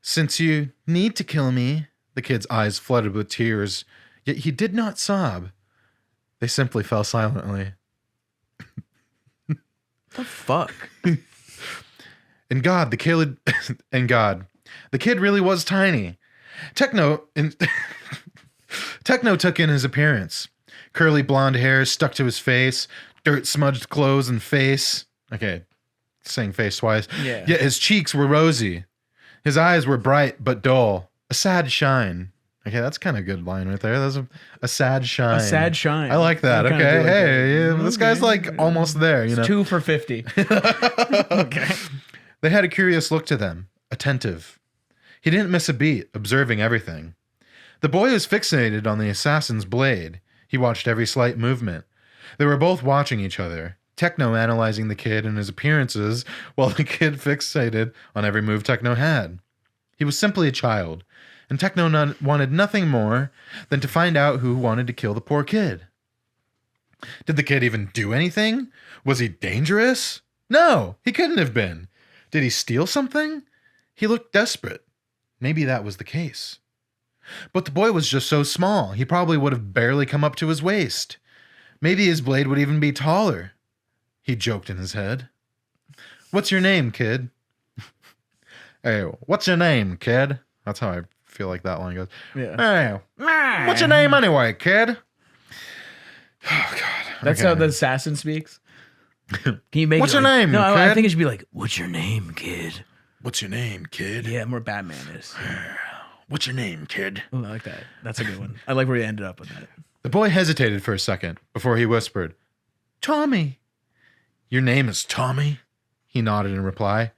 Since you need to kill me, the kid's eyes flooded with tears, yet he did not sob. They simply fell silently. The fuck? And God, the kid really was tiny. Techno took in his appearance. Curly blonde hair stuck to his face, dirt smudged clothes and face. Okay, saying face twice. Yeah. Yet his cheeks were rosy. His eyes were bright but dull, a sad shine. Okay, that's kind of a good line right there. That's a sad shine. A sad shine. I like that. I kinda Okay, do like hey, that. yeah, this guy's like almost there, you know. 2 for 50. Okay. They had a curious look to them, attentive. He didn't miss a beat, observing everything. The boy was fixated on the assassin's blade. He watched every slight movement. They were both watching each other, Techno analyzing the kid and his appearances, while the kid fixated on every move Techno had. He was simply a child, and Techno wanted nothing more than to find out who wanted to kill the poor kid. Did the kid even do anything? Was he dangerous? No, he couldn't have been. Did he steal something? He looked desperate. Maybe that was the case. But the boy was just so small, he probably would have barely come up to his waist. Maybe his blade would even be taller. He joked in his head. What's your name, kid? Hey, what's your name, kid? That's how I feel like that line goes. Yeah. Hey, what's your name anyway, kid? Oh, God. That's how the assassin speaks. Can you make What's it your like, name, No, I kid? think it should be like, what's your name, kid? What's your name, kid? Yeah, more Batman is. What's your name, kid? Ooh, I like that. That's a good one. I like where you ended up with that. The boy hesitated for a second before he whispered, Tommy. Your name is Tommy? He nodded in reply.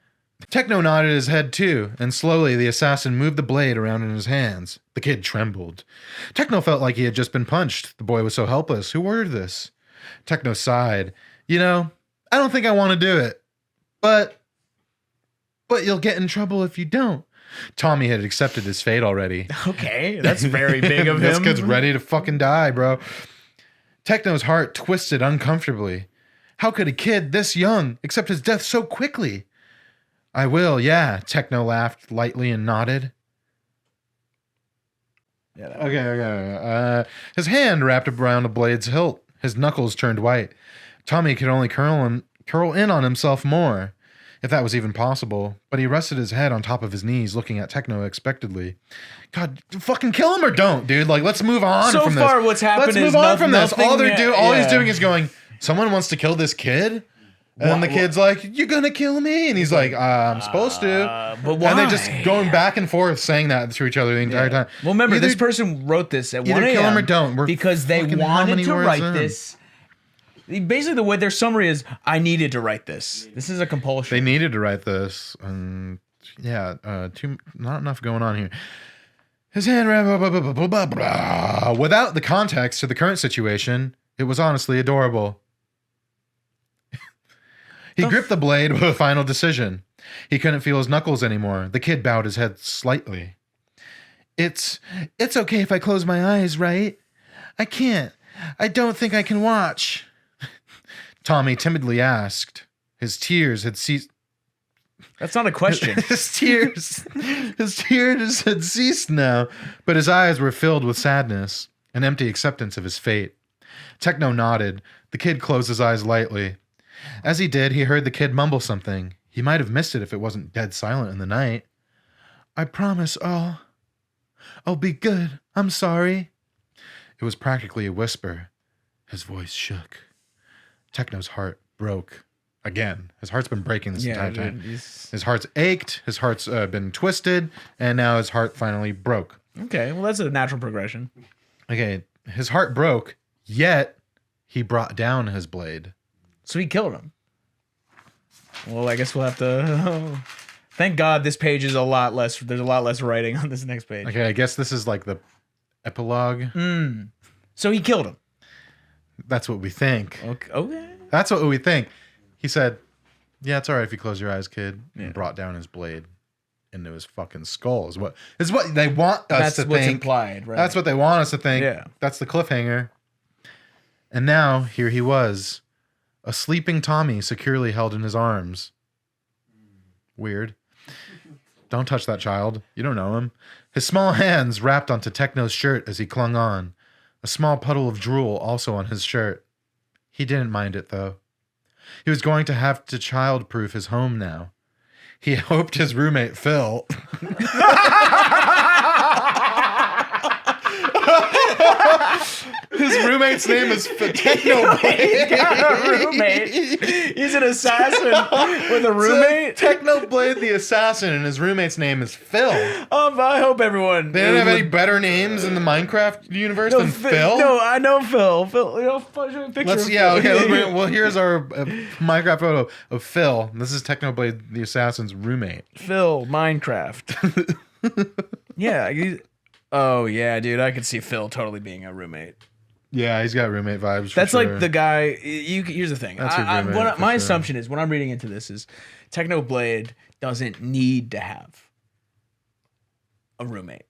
Techno nodded his head too, and slowly the assassin moved the blade around in his hands. The kid trembled. Techno felt like he had just been punched. The boy was so helpless. Who ordered this? Techno sighed. You know, I don't think I want to do it. But you'll get in trouble if you don't. Tommy had accepted his fate already. Okay, that's very big of him. This kid's ready to fucking die, bro. Techno's heart twisted uncomfortably. How could a kid this young accept his death so quickly? I will, yeah. Techno laughed lightly and nodded. Yeah, Okay. His hand wrapped around the blade's hilt. His knuckles turned white. Tommy could only curl in on himself more, if that was even possible. But he rested his head on top of his knees, looking at Techno expectantly. God, fucking kill him or don't, dude. Like, let's move on so from this. far, what's happened Let's is move on from this. nothing- All he's yeah. doing is going, someone wants to kill this kid? And the kid's like, you're gonna kill me? And he's like, I'm supposed to. But why? And they're just going back and forth saying that to each other the entire time. Well, remember, Either- this person wrote this at 1 either a.m. kill him or don't. We're because they fucking how wanted many to words write in? this. Basically, the way their summary is, I needed to write this. This is a compulsion. They needed to write this. And yeah, not enough going on here. His hand without the context to the current situation, it was honestly adorable. He gripped the blade with a final decision. He couldn't feel his knuckles anymore. The kid bowed his head slightly. It's okay if I close my eyes, right? I can't. I don't think I can watch. Tommy timidly asked. His tears had ceased. That's not a question. His tears had ceased now, but his eyes were filled with sadness, an empty acceptance of his fate. Techno nodded. The kid closed his eyes lightly. As he did, he heard the kid mumble something. He might have missed it if it wasn't dead silent in the night. I promise I'll be good. I'm sorry. It was practically a whisper. His voice shook. Techno's heart broke. Again, his heart's been breaking this entire time. His heart's ached, his heart's been twisted, and now his heart finally broke. Okay, well, that's a natural progression. Okay, his heart broke, yet he brought down his blade. So he killed him. Well, I guess we'll have to... Thank God this page is a lot less... There's a lot less writing on this next page. Okay, I guess this is like the epilogue. So he killed him. That's what we think. Okay. That's what we think. He said, yeah, it's all right if you close your eyes, kid. And brought down his blade into his fucking skull. Is what they want us to think. That's what's implied, right? That's what they want us to think. Yeah. That's the cliffhanger. And now, here he was. A sleeping Tommy securely held in his arms. Weird. Don't touch that child. You don't know him. His small hands wrapped onto Techno's shirt as he clung on. A small puddle of drool also on his shirt. He didn't mind it, though. He was going to have to child-proof his home now. He hoped his roommate, Phil... His roommate's name is Technoblade. He's got a roommate. He's an assassin with a roommate. Technoblade the assassin, and his roommate's name is Phil. I hope everyone. They don't have any better names in the Minecraft universe than Phil. No, I know Phil. Phil, you know, show me a picture. Well, here's our Minecraft photo of Phil. This is Technoblade the assassin's roommate. Phil, Minecraft. Yeah. Oh yeah, dude. I could see Phil totally being a roommate. Yeah, he's got roommate vibes. That's for like sure. the guy. Here's the thing. That's your roommate, My for assumption is when I'm reading into this is Technoblade doesn't need to have a roommate,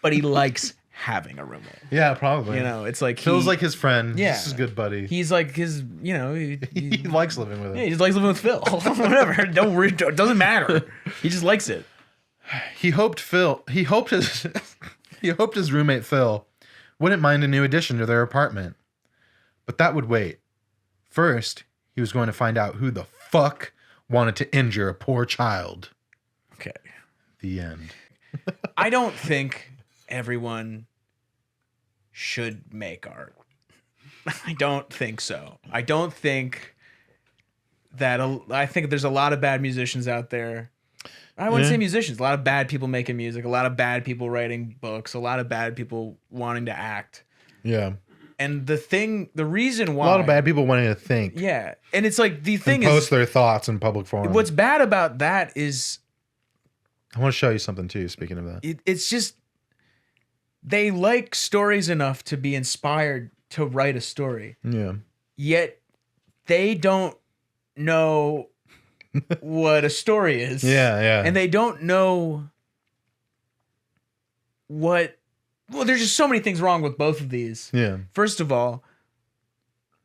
but he likes having a roommate. Yeah, probably. You know, it's like Phil's like his friend. Yeah. This is good buddy. He's like his. You know, He likes living with him. yeah, he just likes living with Phil. Whatever. It doesn't matter. He just likes it. He hoped his roommate Phil wouldn't mind a new addition to their apartment. But that would wait. First, he was going to find out who the fuck wanted to injure a poor child. Okay. The end. I don't think everyone should make art. I don't think so. I don't think that. I think there's a lot of bad musicians out there. I wouldn't say musicians. A lot of bad people making music. A lot of bad people writing books. A lot of bad people wanting to act. Yeah. And the reason why A lot of bad people wanting to think. Yeah, and it's like the thing And is post their thoughts in public forum. what's bad about that is I want to show you something too, speaking of that. it's just they like stories enough to be inspired to write a story. Yeah. Yet they don't know what a story is. Yeah, yeah. And they don't know what. Well, there's just so many things wrong with both of these. Yeah. First of all,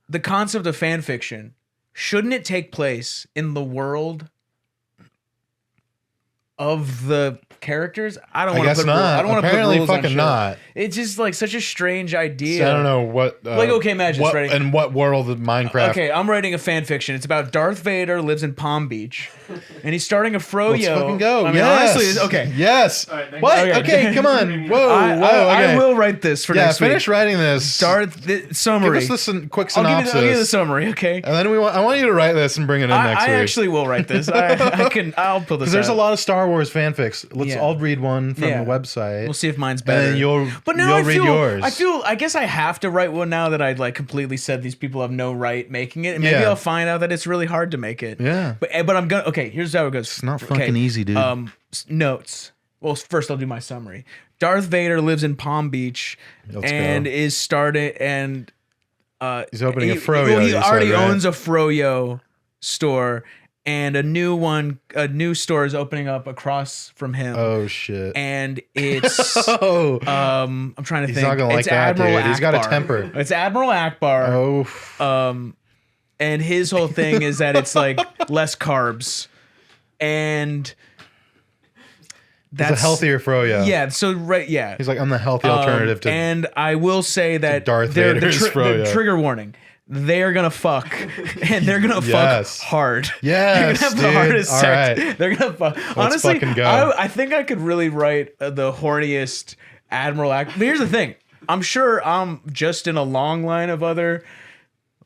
the concept of fan fiction, shouldn't it take place in the world of the characters? I don't I want to guess put not. rules. I don't want to put Apparently rules on fucking shit. not. It's just like such a strange idea. So I don't know what. Like, okay, imagine what, writing. in what world of Minecraft. Okay, I'm writing a fan fiction. It's about Darth Vader lives in Palm Beach, and he's starting a froyo. Let's fucking go. I mean, yes. honestly, okay. Yes. right, thank What? you. Okay, come on. Whoa. I okay. will write this for Yeah, next finish week. writing this. Summary. Give us the quick I'll synopsis. give you the summary, okay? And then I want you to write this and bring it in next I week. actually will write this. I'll pull this Because there's a out. lot of Star Wars fanfics. Let's Yeah. all read one from Yeah. the website. We'll see if mine's and better. then you'll I read feel, yours. I guess I have to write one now that I'd like completely said these people have no right making it, and maybe Yeah. I'll find out that it's really hard to make it. Yeah. But I'm gonna. Okay, here's how it goes. It's not fucking easy, dude. Notes. Well, first I'll do my summary. Darth Vader lives in Palm Beach Let's and go. is started and He's opening a he froyo. Well, he you said, already right? owns a froyo store, and a new store is opening up across from him. Oh shit. And it's Oh. I'm trying to He's think. not gonna like It's that, Admiral dude. He's got a Akbar. temper. It's Admiral Akbar. Oh. And his whole thing is that it's like less carbs, and That's a healthier froyo. Yeah. So yeah. He's like, I'm the healthy alternative to. And I will say that Darth they're- Vader's the froyo. trigger warning. They're gonna fuck, and they're gonna Yes. fuck hard. Yes, they're gonna have dude. the hardest All sex. right. They're gonna fuck. Honestly, fucking go. I think I could really write the horniest Admiral But here's the thing. I'm sure I'm just in a long line of other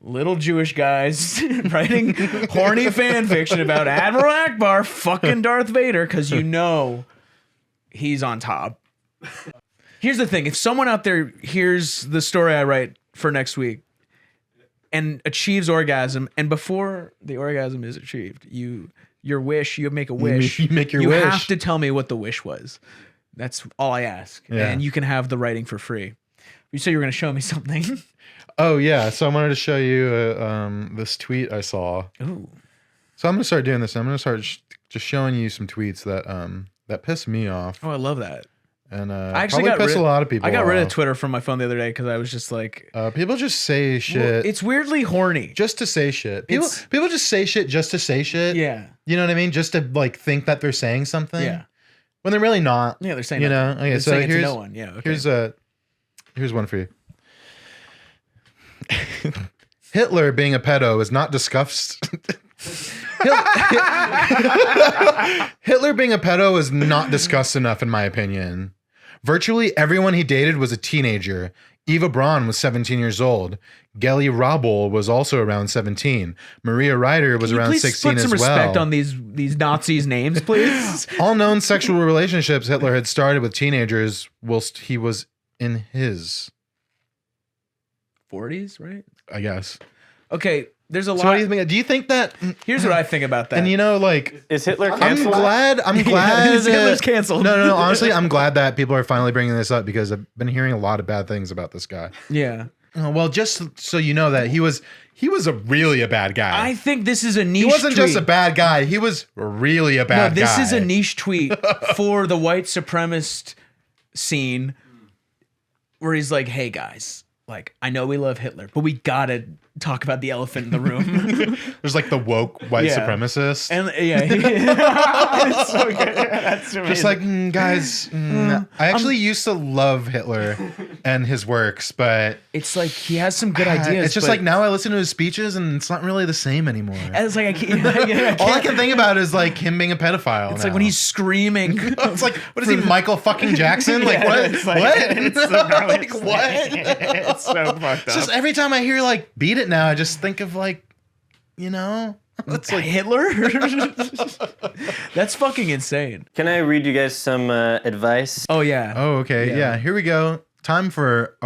little Jewish guys writing horny fan fiction about Admiral Akbar fucking Darth Vader because he's on top. Here's the thing. If someone out there hears the story I write for next week and achieves orgasm, and before the orgasm is achieved, you make a wish. you make your you wish. have to tell me what the wish was. That's all I ask. Yeah. And you can have the writing for free. You said you were going to show me something. Oh yeah. So I wanted to show you this tweet I saw. Ooh. So I'm gonna start doing this. I'm gonna start just showing you some tweets that piss me off, Oh, I love that. and I actually probably got piss rid, a lot of people. I got rid of off. Twitter from my phone the other day because I was just like, People just say shit well, it's weirdly horny. just to say shit. People It's- people just say shit just to say shit. Yeah. You know what I mean? Just to like think that they're saying something. Yeah. When they're really not. Yeah, they're saying You know. nothing. Okay. They're So saying it to here's no one. Yeah. Okay. here's one for you. Hitler being a pedo is not discussed. Hitler being a pedo is not discussed enough, in my opinion. Virtually everyone he dated was a teenager. Eva Braun was 17 years old. Gelly Robel was also around 17. Maria Ryder was around 16 as well. Put some respect on these Nazis' names, please. All known sexual relationships Hitler had started with teenagers whilst he was in his 40s, right? I guess. Okay, there's a lot. So what do you think? Do you think that? Here's what I think about that. And you know, like, Is Hitler I'm canceled? glad. Hitler's canceled. No. Honestly, I'm glad that people are finally bringing this up because I've been hearing a lot of bad things about this guy. Yeah. Oh, well, just so you know that he was really a bad guy. I think this is a niche He wasn't tweet. just a bad guy. He was really a bad guy. No, this is a niche tweet for the white supremacist scene where he's like, hey, guys, like, I know we love Hitler, but we gotta talk about the elephant in the room. There's like the woke white Yeah. supremacist. And yeah, It's so good. That's amazing. Just like, guys, I actually used to love Hitler and his works, but it's like he has some good ideas. it's just but like now I listen to his speeches and it's not really the same anymore. it's like I can't, All I can think about is like him being a pedophile. It's like when he's screaming. It's like, what is he, Michael fucking Jackson? Like, Yeah, what? it's like- what? it's so gnarly. Like, what? It's so fucked It's up. just every time I hear like "Beat It" now, I just think of like, you know, it's like Hitler? That's fucking insane. Can I read you guys some advice? Oh yeah. oh, okay, yeah. Here we go. Time for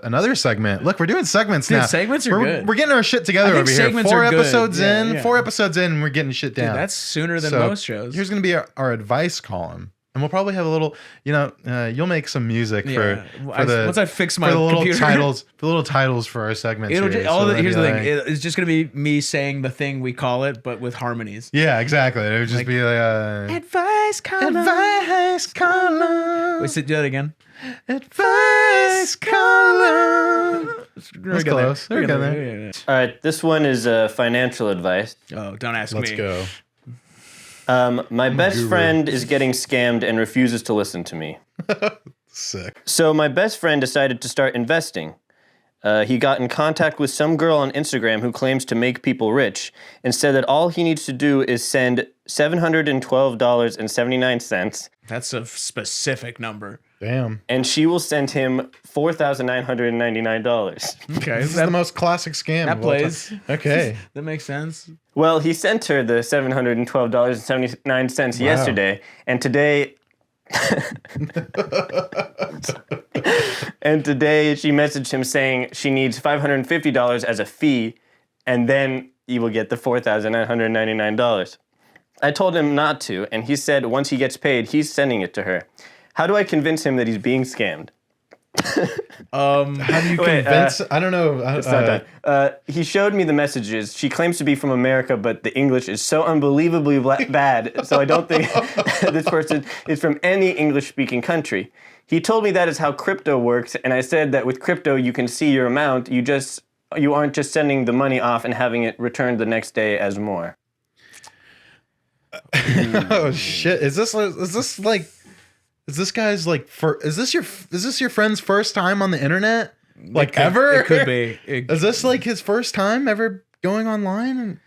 another segment. Look, we're doing segments Dude, now. segments are we're, good. We're getting our shit together I think over here. segments Four are good. episodes Yeah, in. yeah. 4 episodes in, we're getting shit down. Dude, that's sooner than So, most shows. Here's gonna be our advice column, and we'll probably have a little. You know, you'll make some music Yeah. for the Once I fix my for the little computer. titles for the little titles for our segments. It'll here. just, So here's the that'd thing. be like- It's just gonna be me saying the thing we call it, but with harmonies. yeah, exactly. It would just Like- be like Advice column. advice column. Wait, do that again. Advice column. We're close. We're good there. Yeah. All right, this one is financial advice. Oh, don't ask Let's me. go. My best guru. friend is getting scammed and refuses to listen to me. Sick. So my best friend decided to start investing. He got in contact with some girl on Instagram who claims to make people rich and said that all he needs to do is send $712.79 That's a specific number. Damn. and she will send him $4,999. Okay, This is the most classic scam. that of all time. plays. Okay. That makes sense. Well, he sent her the $712.79 yesterday, and today and today she messaged him saying she needs $550 as a fee, and then you will get the $4,999. I told him not to, and he said once he gets paid, he's sending it to her. How do I convince him that he's being scammed? How do you Wait, convince? I don't know. It's not done. He showed me the messages. She claims to be from America, but the English is so unbelievably bad, so I don't think this person is from any English-speaking country. He told me that is how crypto works, and I said that with crypto you can see your amount. You aren't just sending the money off and having it returned the next day as more. Oh shit! Is this guy's like? Is this your friend's first time on the internet? Like ever? It could be. Is this like his first time ever going online? And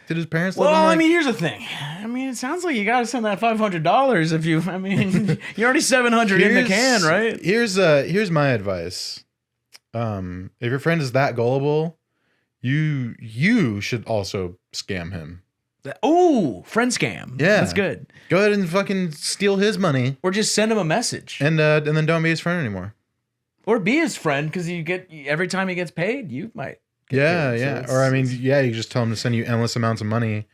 did his parents? Well, let him, like, I mean, here's the thing. I mean, it sounds like you got to send that $500 if you. I mean, you're already 700 in the can, right? Here's my advice. If your friend is that gullible, you should also scam him. Ooh, friend scam. Yeah. That's good. Go ahead and fucking steal his money, Or just send him a message. and then don't be his friend anymore. Or be his friend because you get every time he gets paid, you might. Yeah, paid. So yeah. it's- Or I mean, yeah, you just tell him to send you endless amounts of money,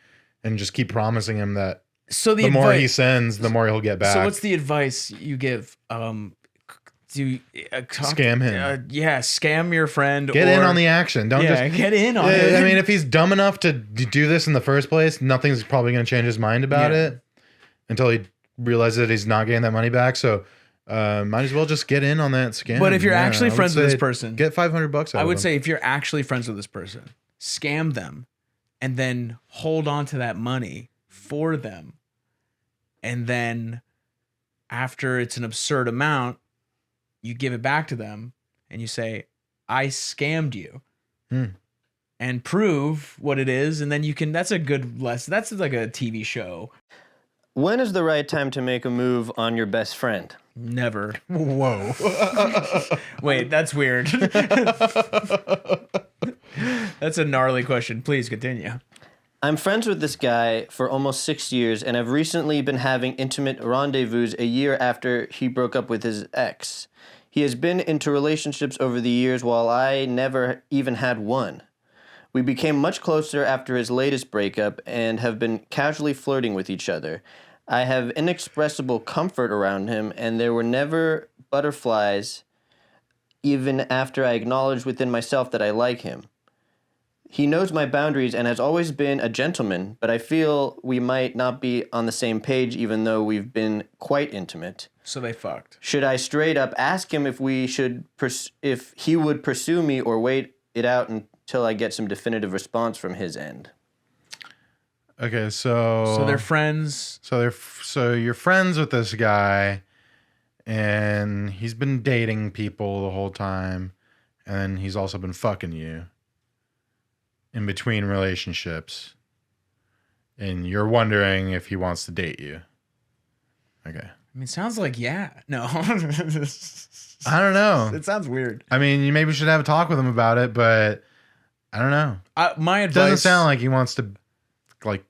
and just keep promising him that So the more he sends, the more he'll get back. So what's the advice you give? Scam him. Yeah, scam your friend. Get in on the action. Don't Yeah, just get in on Yeah, it. I mean, if he's dumb enough to do this in the first place, nothing's probably going to change his mind about Yeah. it until he realizes that he's not getting that money back. So, might as well just get in on that scam. But if you're actually I would friends with this say person, get $500. I would say if you're actually friends with this person, scam them, and then hold on to that money for them, and then after it's an absurd amount, you give it back to them, and you say, "I scammed you." And prove what it is, and then you can. That's a good lesson. That's like a TV show. When is the right time to make a move on your best friend? Never. Whoa. Wait, that's weird. That's a gnarly question. Please continue. I'm friends with this guy for almost 6 years and have recently been having intimate rendezvous a year after he broke up with his ex. He has been into relationships over the years while I never even had one. We became much closer after his latest breakup and have been casually flirting with each other. I have inexpressible comfort around him, and there were never butterflies even after I acknowledged within myself that I like him. He knows my boundaries and has always been a gentleman, but I feel we might not be on the same page even though we've been quite intimate. So they fucked. Should I straight up ask him if if he would pursue me or wait it out until I get some definitive response from his end? Okay, so they're friends. So you're friends with this guy, and he's been dating people the whole time, and he's also been fucking you in between relationships, and you're wondering if he wants to date you. Okay. I mean, it sounds like no. I don't know. It sounds weird. I mean, you maybe should have a talk with him about it, but I don't know. My It advice doesn't sound like he wants to like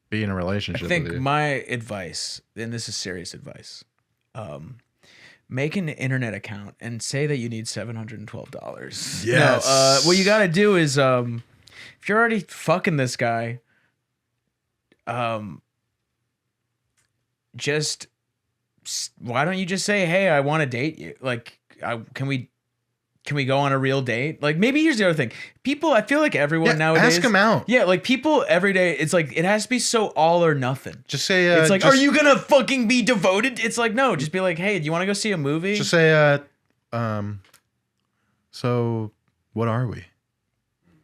be in a relationship I think with you. my advice, and this is serious advice, make an internet account and say that you need $712. Yes. No, what you got to do is, if you're already fucking this guy, just why don't you just say, hey, I want to date you? Like, can we go on a real date? Like, maybe here's the other thing. People, I feel like everyone nowadays. Ask him out. Yeah, like people every day, it's like, it has to be so all or nothing. Just say, it's like, are you going to fucking be devoted? It's like, no, just be like, hey, do you want to go see a movie? Just say, so what are we?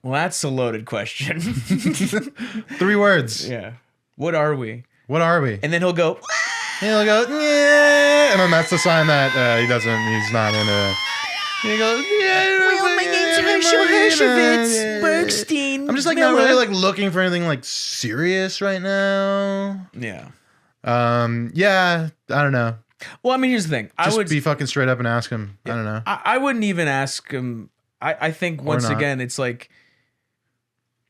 Well, that's a loaded question. 3 words. Yeah. What are we? What are we? And then he'll go, He'll go, yeah. And then that's the sign that he's not in a. He goes, yeah. well, my name's Herschel Hershowitz, Bergstein. I'm just like not really like looking for anything like serious right now. Yeah. Yeah, I don't know. Well, I mean, here's the thing. Just be fucking straight up and ask him. I don't know. I wouldn't even ask him. I think once again, it's like,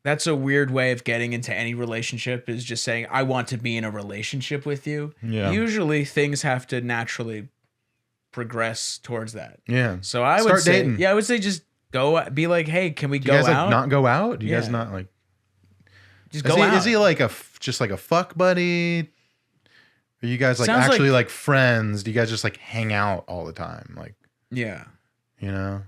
that's a weird way of getting into any relationship, is just saying, I want to be in a relationship with you. Yeah. Usually things have to naturally progress towards that. Yeah. So I would Start say, dating. yeah, I would say just go, be like, hey, can we Do go you guys out? like not go out? Do you guys Yeah. not like Just go out. Is he like just like a fuck buddy? Are you guys like Sounds actually like friends? Do you guys just like hang out all the time? Like, Yeah. you know?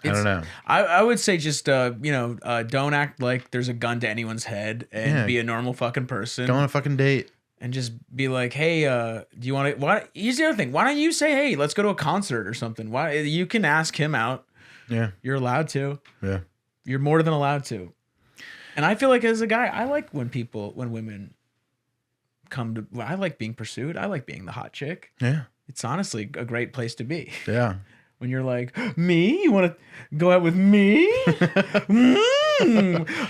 I don't know. I would say just don't act like there's a gun to anyone's head, and be a normal fucking person. Go on a fucking date. And just be like, hey, do you want to? Here's the other thing. Why don't you say, hey, let's go to a concert or something? Why you can ask him out. Yeah. You're allowed to. Yeah. You're more than allowed to. And I feel like as a guy, I like when women come to. I like being pursued. I like being the hot chick. Yeah. It's honestly a great place to be. Yeah. When you're like, me? You want to go out with me?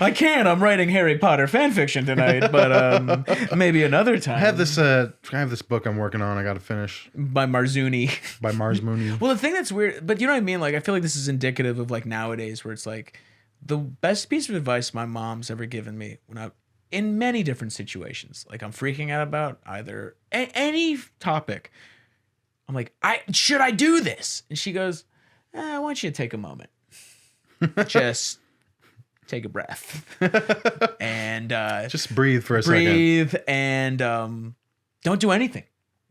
I can't. I'm writing Harry Potter fan fiction tonight, but maybe another time. I have this book I'm working on. I got to finish By Marzuni. by Mars Mooney. Well, the thing that's weird, but you know what I mean? Like, I feel like this is indicative of like nowadays, where it's like the best piece of advice my mom's ever given me in many different situations. Like, I'm freaking out about either any topic. I'm like, should I do this? And she goes, I want you to take a moment. Just take a breath. And just breathe for a second. Breathe and don't do anything.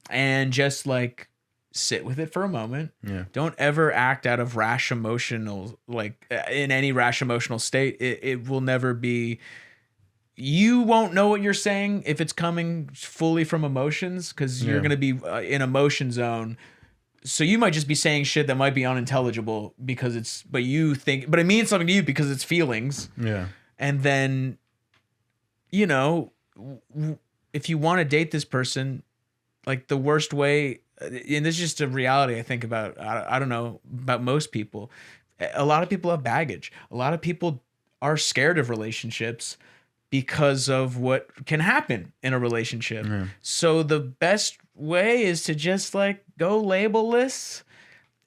And just like sit with it for a moment. Yeah. Don't ever act out of rash emotional, like in any rash emotional state. It will never be. You won't know what you're saying if it's coming fully from emotions, because you're going to be in emotion zone. So you might just be saying shit that might be unintelligible but it means something to you because it's feelings. Yeah. And then, if you want to date this person, like the worst way, and this is just a reality I think about, I don't know, about most people. A lot of people have baggage. A lot of people are scared of relationships because of what can happen in a relationship. So the best way is to just like go labelless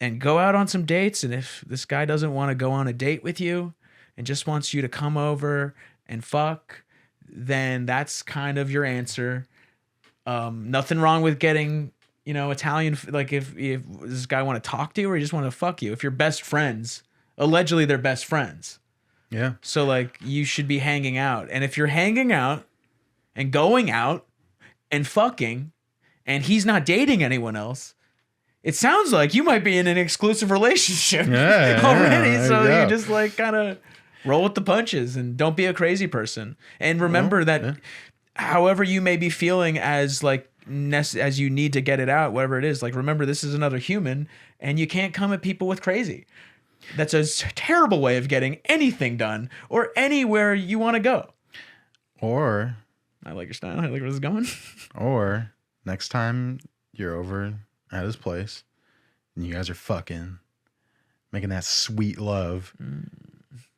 and go out on some dates. And if this guy doesn't want to go on a date with you and just wants you to come over and fuck, then that's kind of your answer. Nothing wrong with getting, you know, Italian. Like if this guy want to talk to you or he just want to fuck you, if you're best friends, allegedly they're best friends. Yeah. So like you should be hanging out. And if you're hanging out and going out and fucking and he's not dating anyone else, it sounds like you might be in an exclusive relationship already. So you just like kind of roll with the punches and don't be a crazy person. And remember that however you may be feeling as like as you need to get it out, whatever it is, like remember this is another human and you can't come at people with crazy. That's a terrible way of getting anything done or anywhere you want to go. Or I like your style. I like where this is going. Or next time you're over at his place and you guys are fucking, making that sweet love,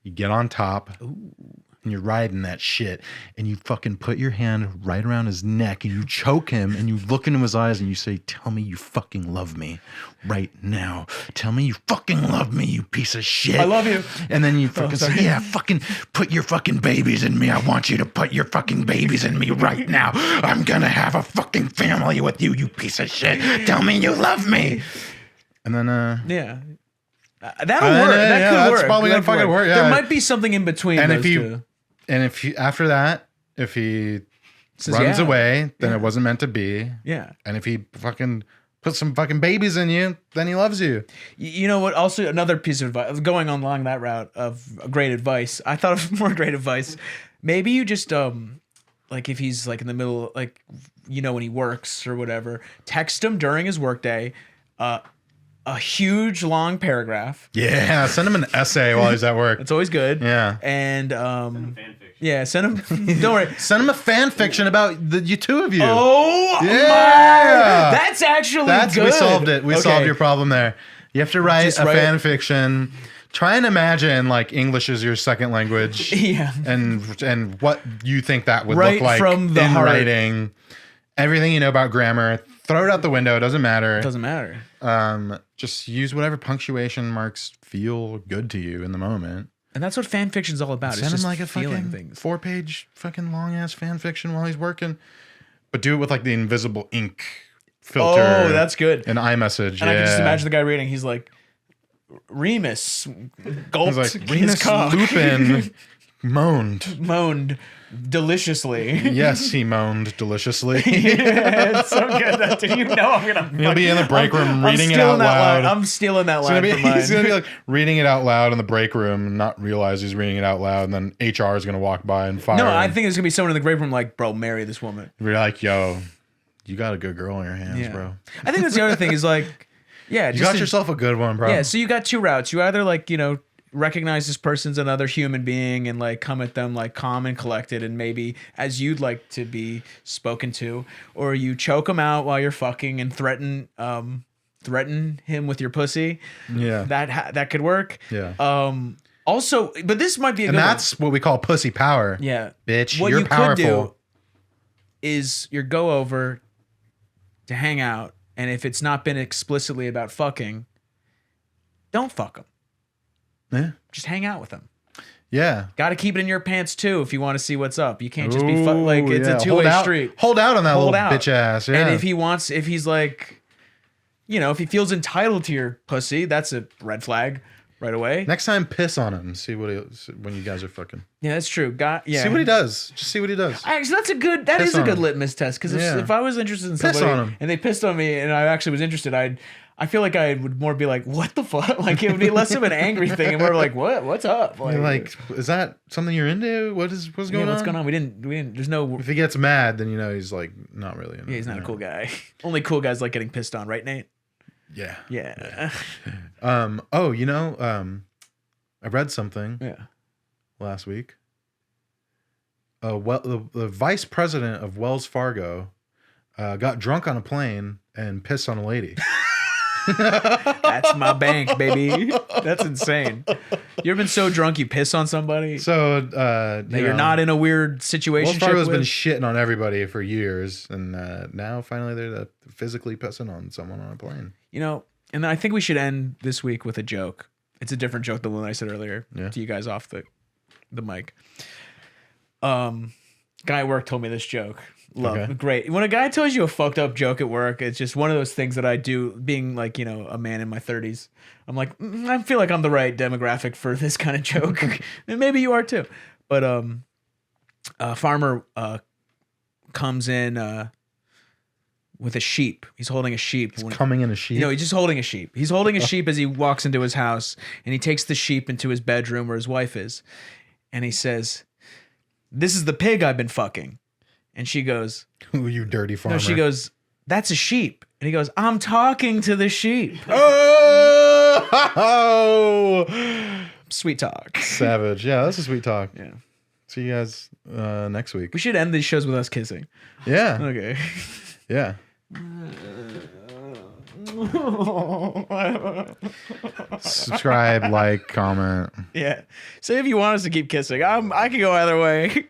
you get on top. And you're riding that shit and you fucking put your hand right around his neck and you choke him and you look into his eyes and you say, tell me you fucking love me right now. Tell me you fucking love me, you piece of shit. I love you. And then you fucking say, yeah, fucking put your fucking babies in me. I want you to put your fucking babies in me right now. I'm gonna have a fucking family with you, you piece of shit. Tell me you love me. And then, yeah. That'll work. That could work. That's probably gonna fucking work. Yeah. There might be something in between And those if you two. And if he, after that, if he Says, runs yeah. away, then it wasn't meant to be. Yeah. And if he fucking puts some fucking babies in you, then he loves you. You know what? Also, another piece of advice, going along that route of great advice, I thought of more great advice. Maybe you just, like if he's like in the middle, like, you know, when he works or whatever, text him during his workday, a huge long paragraph. Yeah, send him an essay while he's at work. It's always good. Yeah. And yeah, send him. Don't worry. Send him a fan fiction about you two of you. Oh yeah. my! That's actually good. We solved it. We solved your problem there. You have to write a fan fiction. Try and imagine like English is your second language. Yeah. And what you think that would Right look like from the in heart. writing. Everything you know about grammar, throw it out the window. It doesn't matter. It doesn't matter. Just use whatever punctuation marks feel good to you in the moment. And that's what fan fiction's all about. Send it's him just like a feeling fucking things. 4-page fucking long ass fan fiction while he's working, but do it with like the invisible ink filter. Oh, that's good. An iMessage. And I can just imagine the guy reading. He's like, Remus gulped He's like, his Remus cock. Lupin moaned deliciously. Yes, he moaned deliciously. Yeah, it's so good. Do you know I'm gonna? He'll be in the break room reading it stealing out that loud. line. I'm stealing that line from mine. He's gonna be like reading it out loud in the break room and not realize he's reading it out loud, and then HR is gonna walk by and fire No, him. I think there's gonna be someone in the break room like, bro, marry this woman. You're like, yo, you got a good girl in your hands, Yeah. bro. I think that's the other thing is like, yeah, You got yourself a good one, bro. Yeah, so you got two routes. You either like, you know, recognize this person's another human being and like come at them like calm and collected and maybe as you'd like to be spoken to, or you choke him out while you're fucking and threaten him with your pussy. Yeah. That could work. Yeah. Also, but this might be a And good that's what we call pussy power. one. Yeah. Bitch, What you're you powerful. could do is you go over to hang out, and if it's not been explicitly about fucking, don't fuck him. Yeah. Just hang out with him. Yeah. Got to keep it in your pants too if you want to see what's up. You can't just be like it's yeah. a two-way street. Hold out on that Hold little out. bitch ass. Yeah. And if he's like, you know, if he feels entitled to your pussy, that's a red flag right away. Next time, piss on him. See what when you guys are fucking. Yeah, that's true. See what he does. Just see what he does. Actually, that Piss is a on good him. litmus test because Yeah. if I was interested in Piss somebody on him. and they pissed on me and I actually was interested, I feel like I would more be like, what the fuck? Like it would be less of an angry thing and more like, what's up? You're like, is that something you're into? What's going on? What's going on? We didn't. There's no. If he gets mad, then you know he's like not really into Yeah, he's not you a know. cool guy. Only cool guys like getting pissed on, right, Nate? Yeah. Yeah. Oh, you know, I read something Yeah. last week. The vice president of Wells Fargo got drunk on a plane and pissed on a lady. That's my bank, baby. That's insane. You ever been so drunk you piss on somebody So that you're not in a weird situation? Wells Fargo's been shitting on everybody for years, and now finally they're physically pissing on someone on a plane. You know, and I think we should end this week with a joke. It's a different joke than the one I said earlier to you guys off the mic. Guy at work told me this joke. Great. When a guy tells you a fucked up joke at work, it's just one of those things that I do, being like, you know, a man in my 30s. I'm like, I feel like I'm the right demographic for this kind of joke. And maybe you are too. But a farmer comes in with a sheep. He's holding a sheep. Coming in a sheep? No, he's just holding a sheep. He's holding a sheep as he walks into his house, and he takes the sheep into his bedroom where his wife is. And he says, "This is the pig I've been fucking." And she goes, "Ooh, you dirty farmer." No, she goes, "That's a sheep." And he goes, "I'm talking to the sheep." Oh! Sweet talk. Savage. Yeah, that's a sweet talk. Yeah. See you guys next week. We should end these shows with us kissing. Yeah. Okay. Yeah. Subscribe, like, comment. Yeah. Say if you want us to keep kissing. I can go either way.